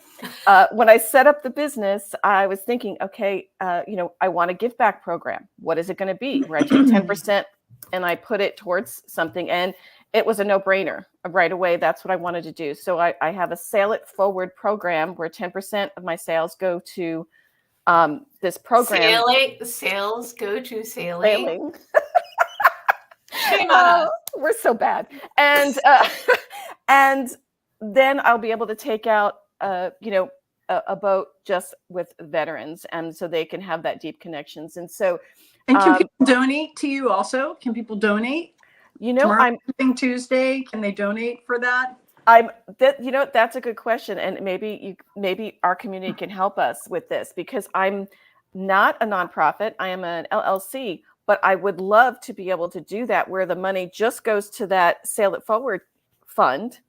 when I set up the business, I was thinking, okay, I want a give back program. What is it going to be? Where I take 10% and I put it towards something. And it was a no-brainer right away. That's what I wanted to do. So I have a Sail It Forward program where 10% of my sales go to this program. Sales go to sailing. Shame on us. We're so bad. And and then I'll be able to take out a boat just with veterans, and so they can have that deep connections. And so, and can people donate to you also? Can people donate? Tomorrow, I'm Tuesday. Can they donate for that? That's a good question, and maybe our community can help us with this, because I'm not a nonprofit. I am an LLC, but I would love to be able to do that where the money just goes to that Sail It Forward fund.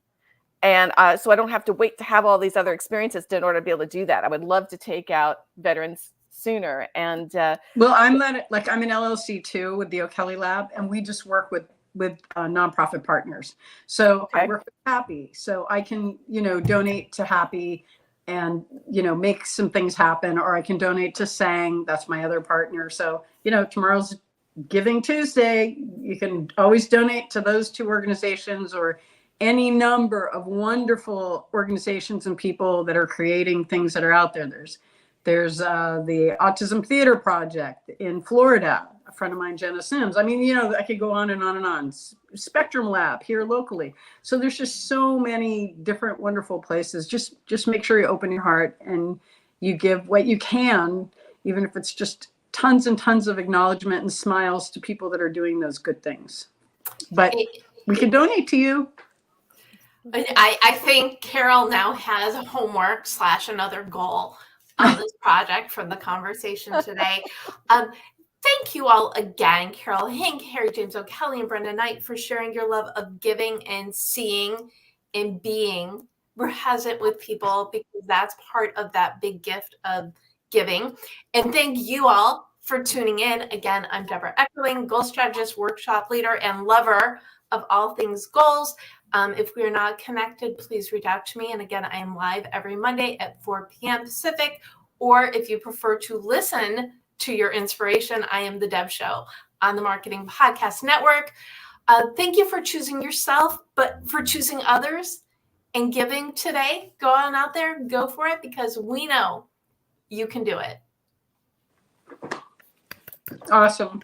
And so I don't have to wait to have all these other experiences in order to be able to do that. I would love to take out veterans sooner. And well, I'm an LLC too with the O'Kelley Lab, and we just work with nonprofit partners. So Okay. I work with Happy, so I can, donate to Happy and, make some things happen, or I can donate to Sang. That's my other partner. So, tomorrow's Giving Tuesday. You can always donate to those two organizations or any number of wonderful organizations and people that are creating things that are out there. There's the Autism Theater Project in Florida, a friend of mine, Jenna Sims. I mean, I could go on and on and on. Spectrum Lab here locally. So there's just so many different wonderful places. Just make sure you open your heart and you give what you can, even if it's just tons and tons of acknowledgement and smiles to people that are doing those good things. But we can donate to you. I think Carol now has homework / another goal on this project from the conversation today. Thank you all again, Carol Hink, Harri James-O'Kelley, and Brenda Knight, for sharing your love of giving and seeing and being present with people, because that's part of that big gift of giving. And thank you all for tuning in. Again, I'm Debra Eckerling, goal strategist, workshop leader, and lover of all things goals. If we are not connected, please reach out to me. And again, I am live every Monday at 4 p.m. Pacific. Or if you prefer to listen to your inspiration, I am The Deb Show on the Marketing Podcast Network. Thank you for choosing yourself, but for choosing others and giving today. Go on out there, go for it, because we know you can do it. Awesome.